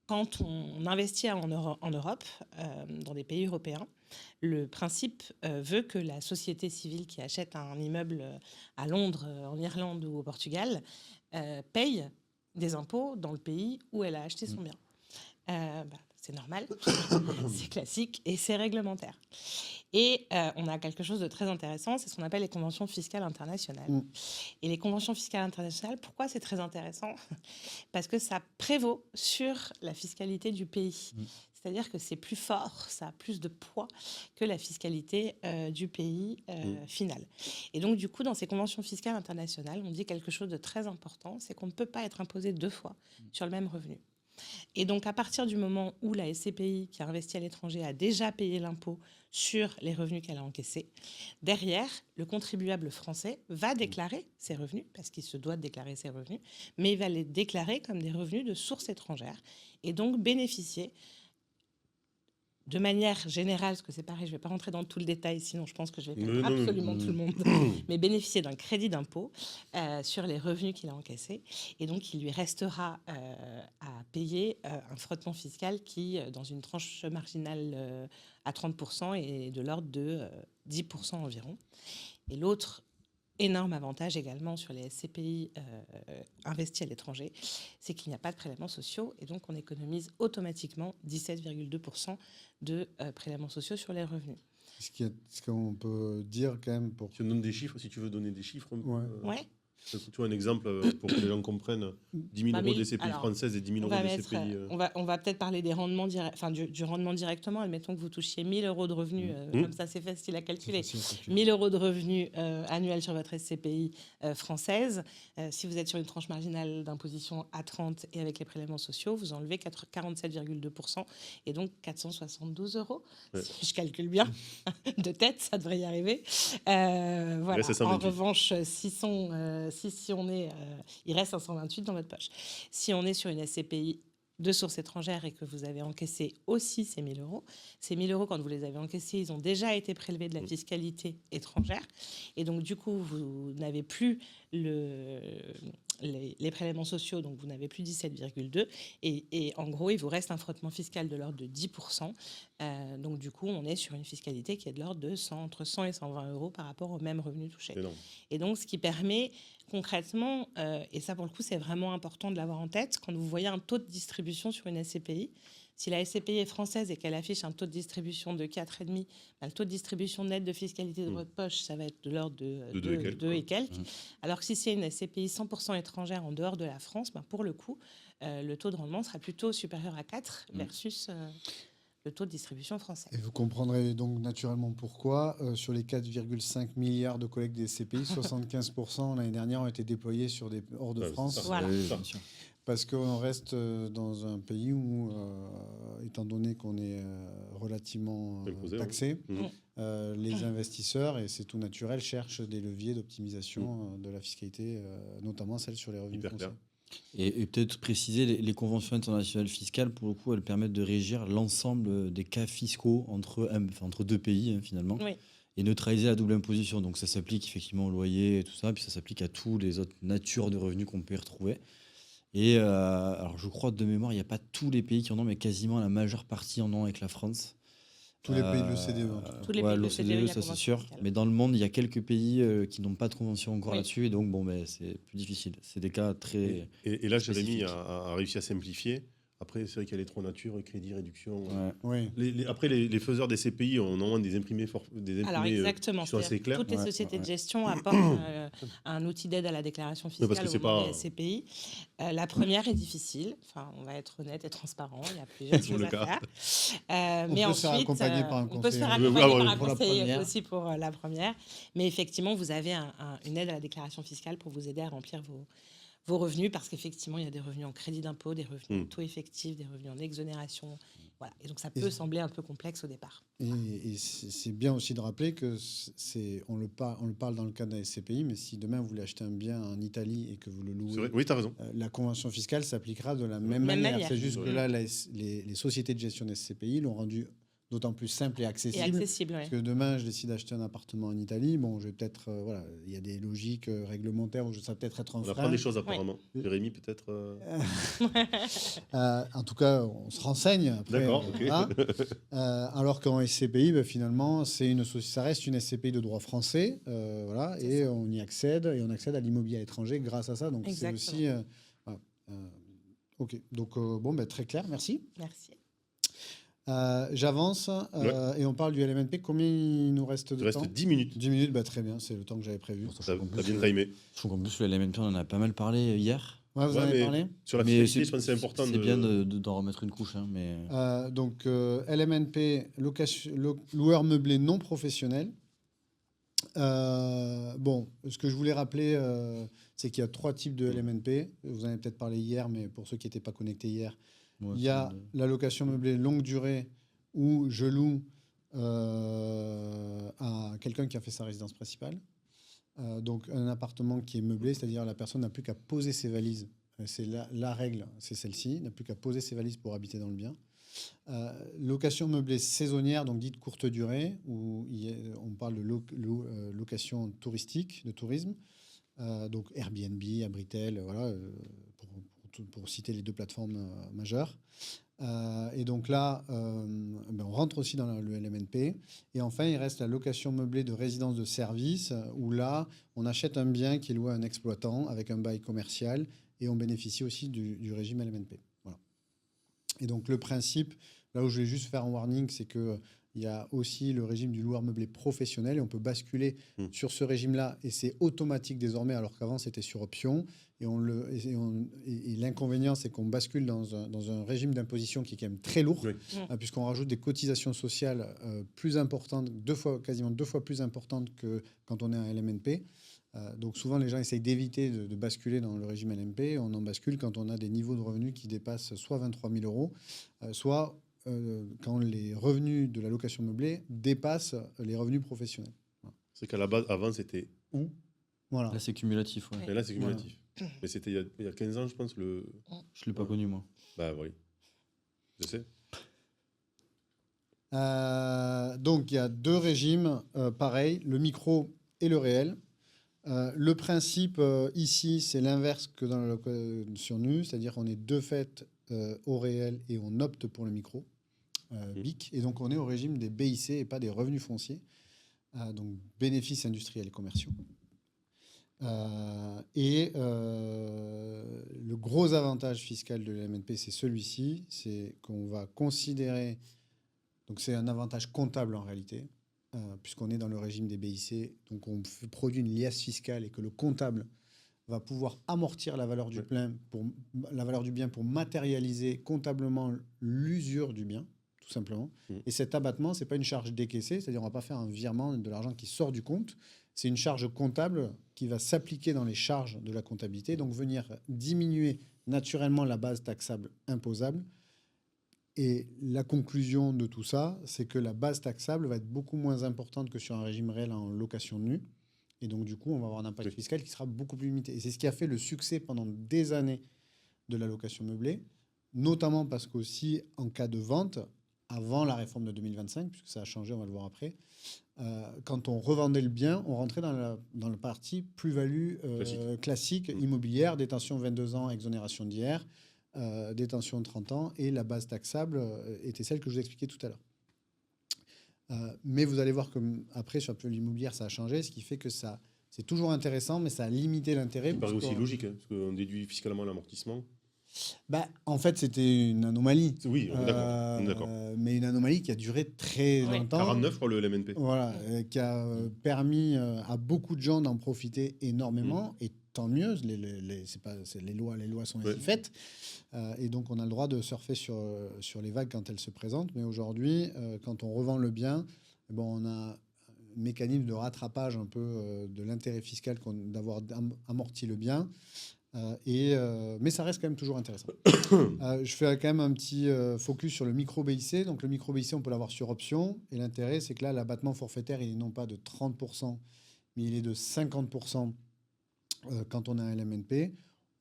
Quand on investit en Europe, dans des pays européens, le principe veut que la société civile qui achète un immeuble à Londres, en Irlande ou au Portugal, paye des impôts dans le pays où elle a acheté son bien. C'est normal, c'est classique et c'est réglementaire. Et on a quelque chose de très intéressant, c'est ce qu'on appelle les conventions fiscales internationales. Et les conventions fiscales internationales, pourquoi c'est très intéressant? Parce que ça prévaut sur la fiscalité du pays. C'est-à-dire que c'est plus fort, ça a plus de poids que la fiscalité du pays final. Et donc, du coup, dans ces conventions fiscales internationales, on dit quelque chose de très important, c'est qu'on ne peut pas être imposé 2 fois sur le même revenu. Et donc, à partir du moment où la SCPI qui a investi à l'étranger a déjà payé l'impôt sur les revenus qu'elle a encaissés, derrière, le contribuable français va déclarer ses revenus, parce qu'il se doit de déclarer ses revenus, mais il va les déclarer comme des revenus de source étrangère, et donc bénéficier de manière générale, parce que c'est pareil, je ne vais pas rentrer dans tout le détail, sinon je pense que je vais perdre absolument tout le monde, mais bénéficier d'un crédit d'impôt sur les revenus qu'il a encaissés. Et donc, il lui restera à payer un frottement fiscal qui, dans une tranche marginale à 30%, est de l'ordre de 10% environ. Et l'autre énorme avantage également sur les SCPI investis à l'étranger, c'est qu'il n'y a pas de prélèvements sociaux et donc on économise automatiquement 17,2% de prélèvements sociaux sur les revenus. Ce qu'on peut dire quand même pour... Tu me donnes des chiffres, si tu veux donner des chiffres. Ouais. Tu vois un exemple pour que les gens comprennent 10 000 euros des CPI françaises et 10 000 euros des CPI. On va peut-être parler des rendements du rendement directement. Admettons que vous touchiez 1 000 euros de revenus, comme ça c'est facile à calculer. 1 000 euros de revenus annuels sur votre SCPI française. Si vous êtes sur une tranche marginale d'imposition à 30 et avec les prélèvements sociaux, vous enlevez 47,2% et donc 472 euros. Ouais. Si je calcule bien, de tête, ça devrait y arriver. Voilà. En revanche, 600 si on est, il reste 528 dans votre poche. Si on est sur une SCPI de source étrangère et que vous avez encaissé aussi ces 1 000 euros, ces 1 000 euros, quand vous les avez encaissés, ils ont déjà été prélevés de la fiscalité étrangère. Et donc, du coup, vous n'avez plus les prélèvements sociaux, donc vous n'avez plus 17,2. Et en gros, il vous reste un frottement fiscal de l'ordre de 10%. Donc, du coup, on est sur une fiscalité qui est de l'ordre de entre 100 et 120 euros par rapport au même revenu touché. C'est énorme. Et donc, ce qui permet concrètement, et ça pour le coup, c'est vraiment important de l'avoir en tête, quand vous voyez un taux de distribution sur une SCPI, si la SCPI est française et qu'elle affiche un taux de distribution de 4,5, le taux de distribution net de fiscalité de votre poche, ça va être de l'ordre de 2 et quelques. Alors que si c'est une SCPI 100% étrangère en dehors de la France, pour le coup, le taux de rendement sera plutôt supérieur à 4 versus le taux de distribution français. Et vous comprendrez donc naturellement pourquoi, sur les 4,5 milliards de collectes des SCPI, 75% l'année dernière ont été déployés hors de France. Voilà. Oui, bien sûr. Parce qu'on reste dans un pays où, étant donné qu'on est relativement Imposé, taxé, Mhm. les investisseurs, et c'est tout naturel, cherchent des leviers d'optimisation de la fiscalité, notamment celle sur les revenus Hyper français. clair. Et peut-être préciser, les conventions internationales fiscales, pour le coup, elles permettent de régir l'ensemble des cas fiscaux entre deux pays, hein, finalement, Oui. et neutraliser la double imposition. Donc ça s'applique effectivement au loyer et tout ça, puis ça s'applique à tous les autres natures de revenus qu'on peut y retrouver. Et alors je crois de mémoire, il n'y a pas tous les pays qui en ont, mais quasiment la majeure partie en ont avec la France. Tous les pays de l'OCDE, en tout cas. Tous les Ouais, pays de l'OCDE, l'OCDE, il y a ça c'est convention sûr. fiscale. Mais dans le monde, il y a quelques pays qui n'ont pas de convention encore Oui. là-dessus, et donc bon, c'est plus difficile. C'est des cas très... Et là, Jérémy spécifique. a réussi à simplifier. Après, c'est vrai qu'il y a les trois natures, crédit, réduction. Ouais. Oui. Après, les faiseurs des CPI ont normalement des imprimés, Alors exactement, qui sont assez c'est-à-dire clairs. toutes les Ouais, sociétés ouais, de gestion apportent un outil d'aide à la déclaration parce fiscale que c'est au moment pas- des SCPI. La première est difficile, enfin, on va être honnête et transparent, il y a plusieurs Sur choses le à cas. faire. On Mais peut se faire ensuite, accompagner par un on peut se faire conseiller. accompagner Oui, par un pour la conseiller première. aussi pour la première. Mais effectivement, vous avez une aide à la déclaration fiscale pour vous aider à remplir vos revenus, parce qu'effectivement, il y a des revenus en crédit d'impôt, des revenus en taux effectif, des revenus en exonération. Voilà. Et donc, ça peut sembler un peu complexe au départ. Et c'est bien aussi de rappeler que on le parle dans le cadre d'un SCPI, mais si demain vous voulez acheter un bien en Italie et que vous le C'est louez, vrai. Oui, tu as raison. la convention fiscale s'appliquera de la même Même manière. manière. C'est juste Ouais. que là, les sociétés de gestion des SCPI l'ont rendu d'autant plus simple et Et accessible. accessible, oui. Parce que demain, je décide d'acheter un appartement en Italie. Bon, je vais peut-être, voilà, il y a des logiques réglementaires où ça va peut-être être un On frein. apprend des choses apparemment. Jérémy, peut-être. En tout cas, on se renseigne. Après, D'accord, ok. voilà. Alors qu'en SCPI, ça reste une SCPI de droit français, voilà, C'est et ça. on y accède, et on accède à l'immobilier à l'étranger grâce à ça. Donc c'est Exactement. aussi, voilà. Ok. Donc bon, très clair, merci. Merci. J'avance et on parle du LMNP. Combien il nous reste Il de reste temps? 10 minutes. 10 minutes, très bien, c'est le temps que j'avais prévu. T'as bien timé. Je trouve qu'en plus, le LMNP, on en a pas mal parlé hier. Ouais, vous en Ouais, avez mais parlé. Sur la Mais fiscalité, je pense que c'est important C'est bien d'en remettre une couche. Hein, mais... Donc LMNP, loueur meublé non professionnel. Bon, ce que je voulais rappeler, c'est qu'il y a 3 types de LMNP. Vous en avez peut-être parlé hier, mais pour ceux qui n'étaient pas connectés hier, Ouais, il y a la location meublée longue durée où je loue à quelqu'un qui a fait sa résidence principale. Donc un appartement qui est meublé, c'est-à-dire la personne n'a plus qu'à poser ses valises. C'est la règle, c'est celle-ci, n'a plus qu'à poser ses valises pour habiter dans le bien. Location meublée saisonnière, donc dite courte durée, où on parle de location touristique, de tourisme, donc Airbnb, Abritel, voilà, pour citer les 2 plateformes majeures. Et donc là, on rentre aussi dans le LMNP. Et enfin, il reste la location meublée de résidence de service, où là, on achète un bien qui est loué à un exploitant avec un bail commercial, et on bénéficie aussi du régime LMNP. Voilà. Et donc le principe, là où je vais juste faire un warning, c'est que il y a aussi le régime du loueur meublé professionnel, et on peut basculer sur ce régime-là, et c'est automatique désormais, alors qu'avant c'était sur option. Et l'inconvénient, c'est qu'on bascule dans un régime d'imposition qui est quand même très lourd, Oui. puisqu'on rajoute des cotisations sociales plus importantes, quasiment 2 fois plus importantes que quand on est un LMNP. Donc souvent, les gens essayent d'éviter de basculer dans le régime LMP. On en bascule quand on a des niveaux de revenus qui dépassent soit 23 000 euros, soit quand les revenus de la location meublée dépassent les revenus professionnels. Voilà. C'est qu'à la base, avant, c'était où Voilà. Là, c'est cumulatif. Ouais. Et là, c'est cumulatif. Mais c'était il y a 15 ans, je pense. Je ne l'ai pas connu, moi. Bah oui. Je sais. Donc, il y a deux régimes, pareil, le micro et le réel. Le principe ici, c'est l'inverse que dans la location nue, c'est-à-dire qu'on est de fait au réel et on opte pour le micro, BIC. Et donc, on est au régime des BIC et pas des revenus fonciers, donc bénéfices industriels et commerciaux. Le gros avantage fiscal de l'MNP, c'est celui-ci, c'est qu'on va considérer, donc c'est un avantage comptable en réalité, puisqu'on est dans le régime des BIC, donc on produit une liasse fiscale et que le comptable va pouvoir amortir la valeur du bien pour matérialiser comptablement l'usure du bien, tout simplement. Et cet abattement, c'est pas une charge décaissée, c'est-à-dire on va pas faire un virement de l'argent qui sort du compte, c'est une charge comptable qui va s'appliquer dans les charges de la comptabilité, donc venir diminuer naturellement la base taxable imposable. Et la conclusion de tout ça, c'est que la base taxable va être beaucoup moins importante que sur un régime réel en location nue. Et donc, du coup, on va avoir un impact fiscal qui sera beaucoup plus limité. Et c'est ce qui a fait le succès pendant des années de la location meublée, notamment parce qu'aussi, en cas de vente, avant la réforme de 2025, puisque ça a changé, on va le voir après, quand on revendait le bien, on rentrait dans le parti plus-value classique immobilière, détention 22 ans, exonération d'IR, détention de 30 ans, et la base taxable était celle que je vous expliquais tout à l'heure. Mais vous allez voir que après, sur l'immobilière, ça a changé, ce qui fait que ça, c'est toujours intéressant, mais ça a limité l'intérêt. Ça paraît aussi logique, hein, parce qu'on déduit fiscalement l'amortissement. En fait, c'était une anomalie. Oui, on est d'accord. Mais une anomalie qui a duré très longtemps. 49, je crois, le LMNP. Voilà, qui a permis à beaucoup de gens d'en profiter énormément. Et tant mieux, les lois sont ainsi faites. Et donc, on a le droit de surfer sur les vagues quand elles se présentent. Mais aujourd'hui, quand on revend le bien, on a un mécanisme de rattrapage un peu de l'intérêt fiscal d'avoir amorti le bien. Mais ça reste quand même toujours intéressant. Je fais quand même un petit focus sur le micro-BIC. Donc le micro-BIC, on peut l'avoir sur option. Et l'intérêt, c'est que là, l'abattement forfaitaire, il est non pas de 30%, mais il est de 50% quand on a un LMNP.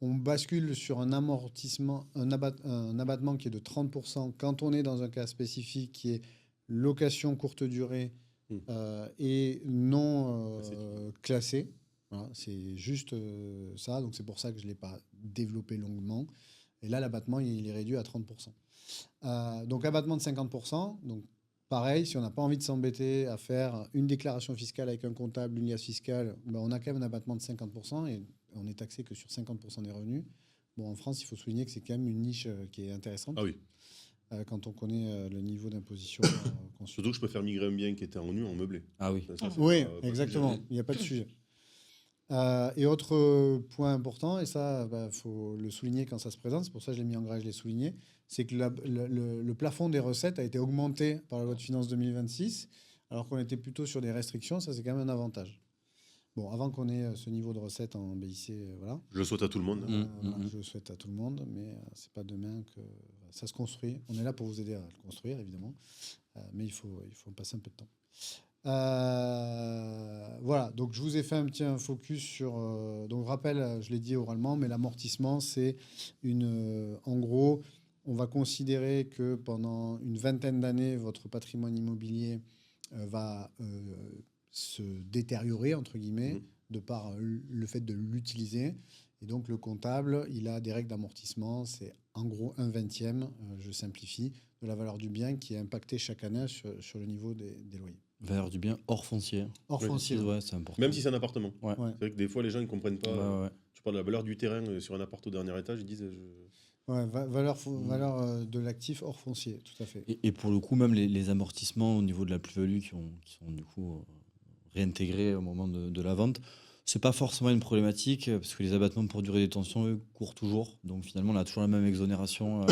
On bascule sur un amortissement, un abattement qui est de 30% quand on est dans un cas spécifique qui est location courte durée et non classée. Voilà, c'est juste ça, donc c'est pour ça que je ne l'ai pas développé longuement. Et là, l'abattement, il est réduit à 30%. Donc, abattement de 50%. Donc, pareil, si on n'a pas envie de s'embêter à faire une déclaration fiscale avec un comptable, une liasse fiscale, on a quand même un abattement de 50% et on n'est taxé que sur 50% des revenus. Bon, en France, il faut souligner que c'est quand même une niche qui est intéressante. Ah oui. Quand on connaît le niveau d'imposition. Surtout que je peux faire migrer un bien qui était en nu en meublé. Ah oui. Ça, oui, exactement. Il n'y a pas de sujet. Et autre point important, et ça, faut le souligner quand ça se présente, c'est pour ça que je l'ai mis en gras, je l'ai souligné, c'est que le plafond des recettes a été augmenté par la loi de finances 2026, alors qu'on était plutôt sur des restrictions, ça c'est quand même un avantage. Bon, avant qu'on ait ce niveau de recettes en BIC, voilà. Je le souhaite à tout le monde. Je le souhaite à tout le monde, mais c'est pas demain que ça se construit. On est là pour vous aider à le construire, évidemment, mais il faut passer un peu de temps. Voilà, donc je vous ai fait un petit focus sur. Donc, rappel, je l'ai dit oralement, mais l'amortissement, c'est en gros, on va considérer que pendant une vingtaine d'années, votre patrimoine immobilier va se détériorer, entre guillemets, de par le fait de l'utiliser. Et donc, le comptable, il a des règles d'amortissement. C'est en gros 1/20, je simplifie, de la valeur du bien qui est impactée chaque année sur le niveau des loyers. Valeur du bien hors foncier. Hors foncier. Ouais, c'est important. Même si c'est un appartement. Ouais. C'est vrai que des fois, les gens ne comprennent pas. Ouais. Tu parles de la valeur du terrain sur un appart au dernier étage, ils disent. Valeur de l'actif hors foncier, tout à fait. Et pour le coup, même les amortissements au niveau de la plus-value qui sont du coup réintégrés au moment de la vente, c'est pas forcément une problématique parce que les abattements pour durée de détention, eux, courent toujours. Donc finalement, on a toujours la même exonération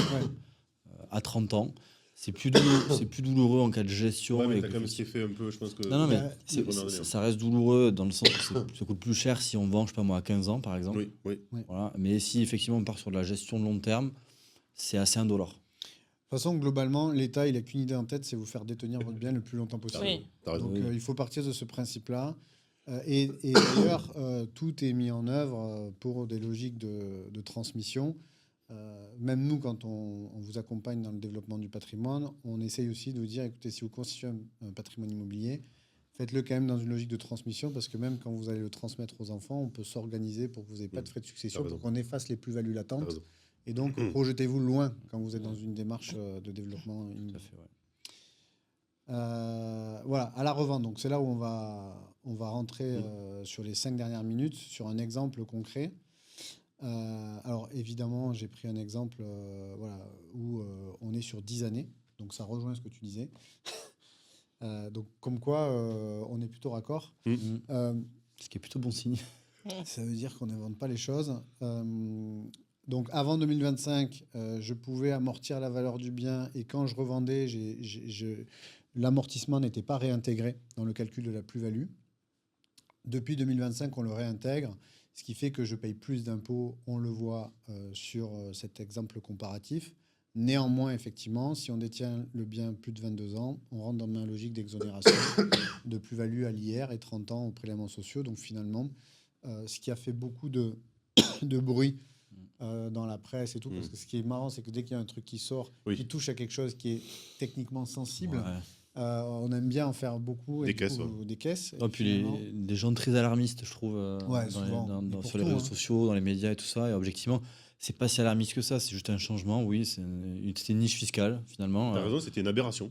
à 30 ans. C'est plus douloureux en cas de gestion. Ouais, mais t'as quand même ce qui est fait un peu, je pense que. Non, mais ça reste douloureux dans le sens où ça coûte plus cher si on vend, je sais pas moi, à 15 ans, par exemple. Oui. Voilà. Mais si effectivement on part sur de la gestion de long terme, c'est assez indolore. De toute façon, globalement, l'État, il n'a qu'une idée en tête, c'est vous faire détenir votre bien le plus longtemps possible. Oui. T'as raison. Donc, il faut partir de ce principe-là. Et d'ailleurs, tout est mis en œuvre pour des logiques de transmission. Même nous, quand on vous accompagne dans le développement du patrimoine, on essaye aussi de vous dire, écoutez, si vous constituez un patrimoine immobilier, faites-le quand même dans une logique de transmission, parce que même quand vous allez le transmettre aux enfants, on peut s'organiser pour que vous n'ayez pas de frais de succession, T'as pour raison. qu'on efface les plus-values T'as latentes. raison. Et donc, projetez-vous loin quand vous êtes dans une démarche de développement Tout à immobilier. fait, ouais. Voilà, à la revente. Donc, c'est là où on va rentrer sur les 5 dernières minutes, sur un exemple concret. Alors, évidemment, j'ai pris un exemple voilà, où on est sur 10 années. Donc, ça rejoint ce que tu disais. Donc, comme quoi, on est plutôt raccord. Ce qui est plutôt bon signe. Ça veut dire qu'on n'invente pas les choses. Donc avant 2025, je pouvais amortir la valeur du bien et quand je revendais, l'amortissement n'était pas réintégré dans le calcul de la plus-value. Depuis 2025, on le réintègre, ce qui fait que je paye plus d'impôts, on le voit sur cet exemple comparatif. Néanmoins, effectivement, si on détient le bien plus de 22 ans, on rentre dans ma logique d'exonération de plus-value à l'IR et 30 ans aux prélèvements sociaux. Donc finalement, ce qui a fait beaucoup de bruit dans la presse et tout, parce que ce qui est marrant, c'est que dès qu'il y a un truc qui sort, qui touche à quelque chose qui est techniquement sensible, on aime bien en faire beaucoup. Des caisses, des caisses. Et puis des gens très alarmistes, je trouve, sur les réseaux sociaux, dans les médias et tout ça. Et objectivement, c'est pas si alarmiste que ça, c'est juste un changement. Oui, c'était une niche fiscale, finalement. T'as raison, c'était une aberration.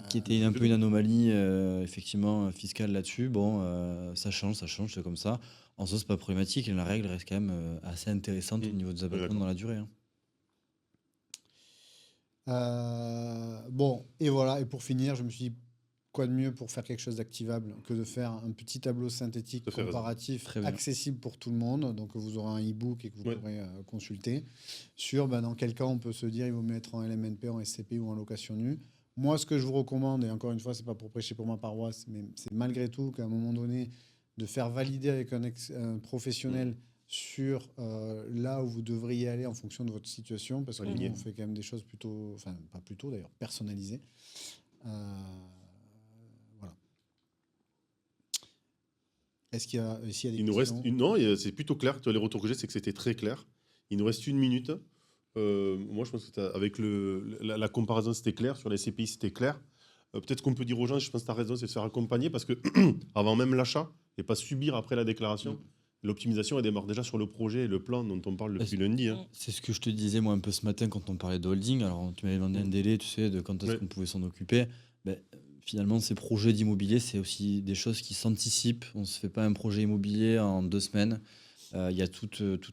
Qui était un peu une anomalie, effectivement, fiscale là-dessus. Bon, ça change, c'est comme ça. En soi, c'est pas problématique. Et la règle reste quand même assez intéressante au niveau des abattements dans la durée. Bon, et voilà. Et pour finir, je me suis dit, quoi de mieux pour faire quelque chose d'activable que de faire un petit tableau synthétique comparatif accessible pour tout le monde. Donc, vous aurez un e-book et que vous pourrez consulter sur dans quel cas on peut se dire il vaut mieux être en LMNP, en SCPI ou en location nue. Moi, ce que je vous recommande, et encore une fois, c'est pas pour prêcher pour ma paroisse, mais c'est malgré tout qu'à un moment donné, de faire valider avec un professionnel sur là où vous devriez aller en fonction de votre situation, parce que nous, on fait quand même des choses plutôt, enfin pas plutôt d'ailleurs, personnalisées. Voilà. Est-ce qu'il y a des questions ? Il nous reste non, c'est plutôt clair. Les retours que j'ai, c'est que c'était très clair. Il nous reste 1 minute. Moi, je pense que avec la comparaison, c'était clair. Sur les CPI, c'était clair. Peut-être qu'on peut dire aux gens, je pense que tu as raison, c'est de se faire accompagner parce que avant même l'achat et pas subir après la déclaration, l'optimisation, elle démarre déjà sur le projet et le plan dont on parle depuis lundi. C'est ce que je te disais, moi, un peu ce matin quand on parlait de holding. Alors, tu m'avais demandé un délai, tu sais, de quand est-ce qu'on pouvait s'en occuper. Finalement, ces projets d'immobilier, c'est aussi des choses qui s'anticipent. On ne se fait pas un projet immobilier en 2 semaines. Il y a tout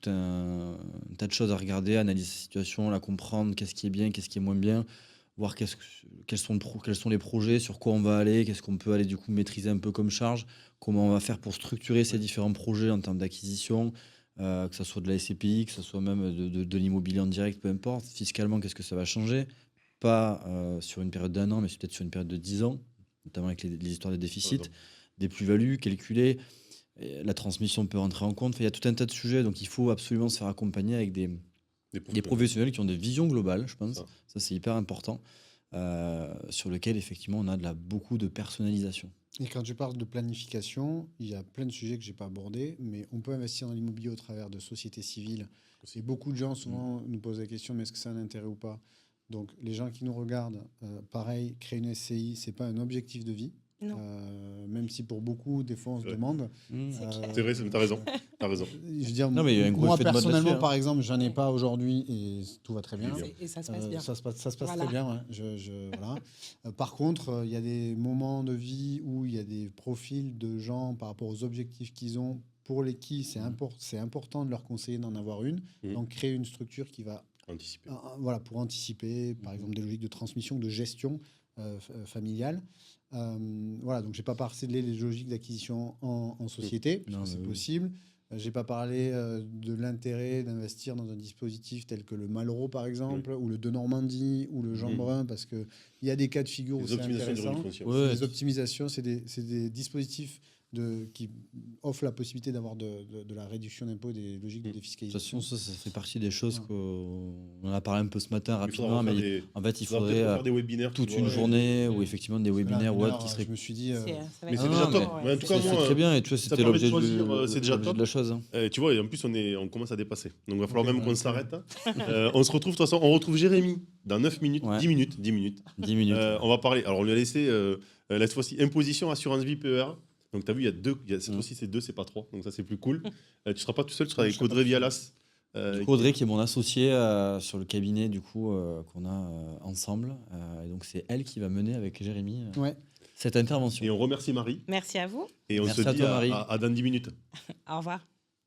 un tas de choses à regarder, analyser la situation, la comprendre, qu'est-ce qui est bien, qu'est-ce qui est moins bien, voir quels sont les projets, sur quoi on va aller, qu'est-ce qu'on peut aller du coup maîtriser un peu comme charge, comment on va faire pour structurer ces différents projets en termes d'acquisition, que ce soit de la SCPI, que ce soit même de l'immobilier en direct, peu importe. Fiscalement, qu'est-ce que ça va changer ? Pas sur une période d'1 an, mais peut-être sur une période de 10 ans, notamment avec les histoires des déficits, des plus-values calculées. La transmission peut rentrer en compte. Il y a tout un tas de sujets, donc il faut absolument se faire accompagner avec des professionnels qui ont des visions globales, je pense. Ça, c'est hyper important, sur lequel, effectivement, on a beaucoup de personnalisation. Et quand tu parles de planification, il y a plein de sujets que je n'ai pas abordés, mais on peut investir dans l'immobilier au travers de sociétés civiles. Et beaucoup de gens, souvent, nous posent la question, mais est-ce que c'est un intérêt ou pas ? Donc, les gens qui nous regardent, pareil, créer une SCI, ce n'est pas un objectif de vie. Même si pour beaucoup, des fois, on se demande. C'est vrai, tu as raison. Je veux dire, moi, personnellement, par exemple, je n'en ai pas aujourd'hui et tout va très bien. Et ça se passe bien. Ça se passe très bien. Ouais. Voilà. Par contre, il y a des moments de vie où il y a des profils de gens par rapport aux objectifs qu'ils ont, pour lesquels c'est important de leur conseiller d'en avoir une. Donc, créer une structure qui va anticiper. Voilà, pour anticiper, par exemple, des logiques de transmission, de gestion familiale. Voilà, donc j'ai pas parlé des logiques d'acquisition en société, c'est possible. J'ai pas parlé de l'intérêt d'investir dans un dispositif tel que le Malraux, par exemple, ou le de Normandie, ou le Jean Brun, parce qu'il y a des cas de figure où c'est intéressant. Les optimisations, c'est des dispositifs qui offre la possibilité d'avoir de la réduction d'impôts et des logiques de De toute défiscalisation. façon, ça fait partie des choses Ouais. qu'on en a parlé un peu ce matin Il faudra rapidement, refaire mais des- en fait, il faudra faudrait peut-être refaire des webinaires. toute tu une vois, journée ou Mm. effectivement des Voilà, webinaires ou une autres heure, qui seraient. je me suis dit, Ça va Mais être c'est déjà non, top. mais Mais en tout cas, C'est moi, très bien, et tu vois, ça c'était permet de l'objet choisir, c'est déjà l'objet top. de la chose. Hein. tu vois, et en plus, on commence à dépasser. Donc, il va falloir Ok, même qu'on ok. s'arrête. On se retrouve, de toute façon, on retrouve Jérémy dans 9 minutes, Ouais. 10 minutes. 10 minutes. 10 minutes. On va parler. Alors, on lui a laissé, cette fois-ci, imposition, assurance vie, PER. Donc, tu as vu, il y a deux. Cette fois-ci, c'est 2, c'est pas 3. Donc, ça, c'est plus cool. Tu seras pas tout seul, tu seras Non, avec je serai pas Audrey tout seul. Vialas. Du coup, Audrey, qui est mon associée sur le cabinet du coup qu'on a ensemble. Et donc, c'est elle qui va mener avec Jérémy Ouais. cette intervention. Et on remercie Marie. Merci à vous. Et on Merci se à dit toi, Marie. à dans 10 minutes. Au revoir.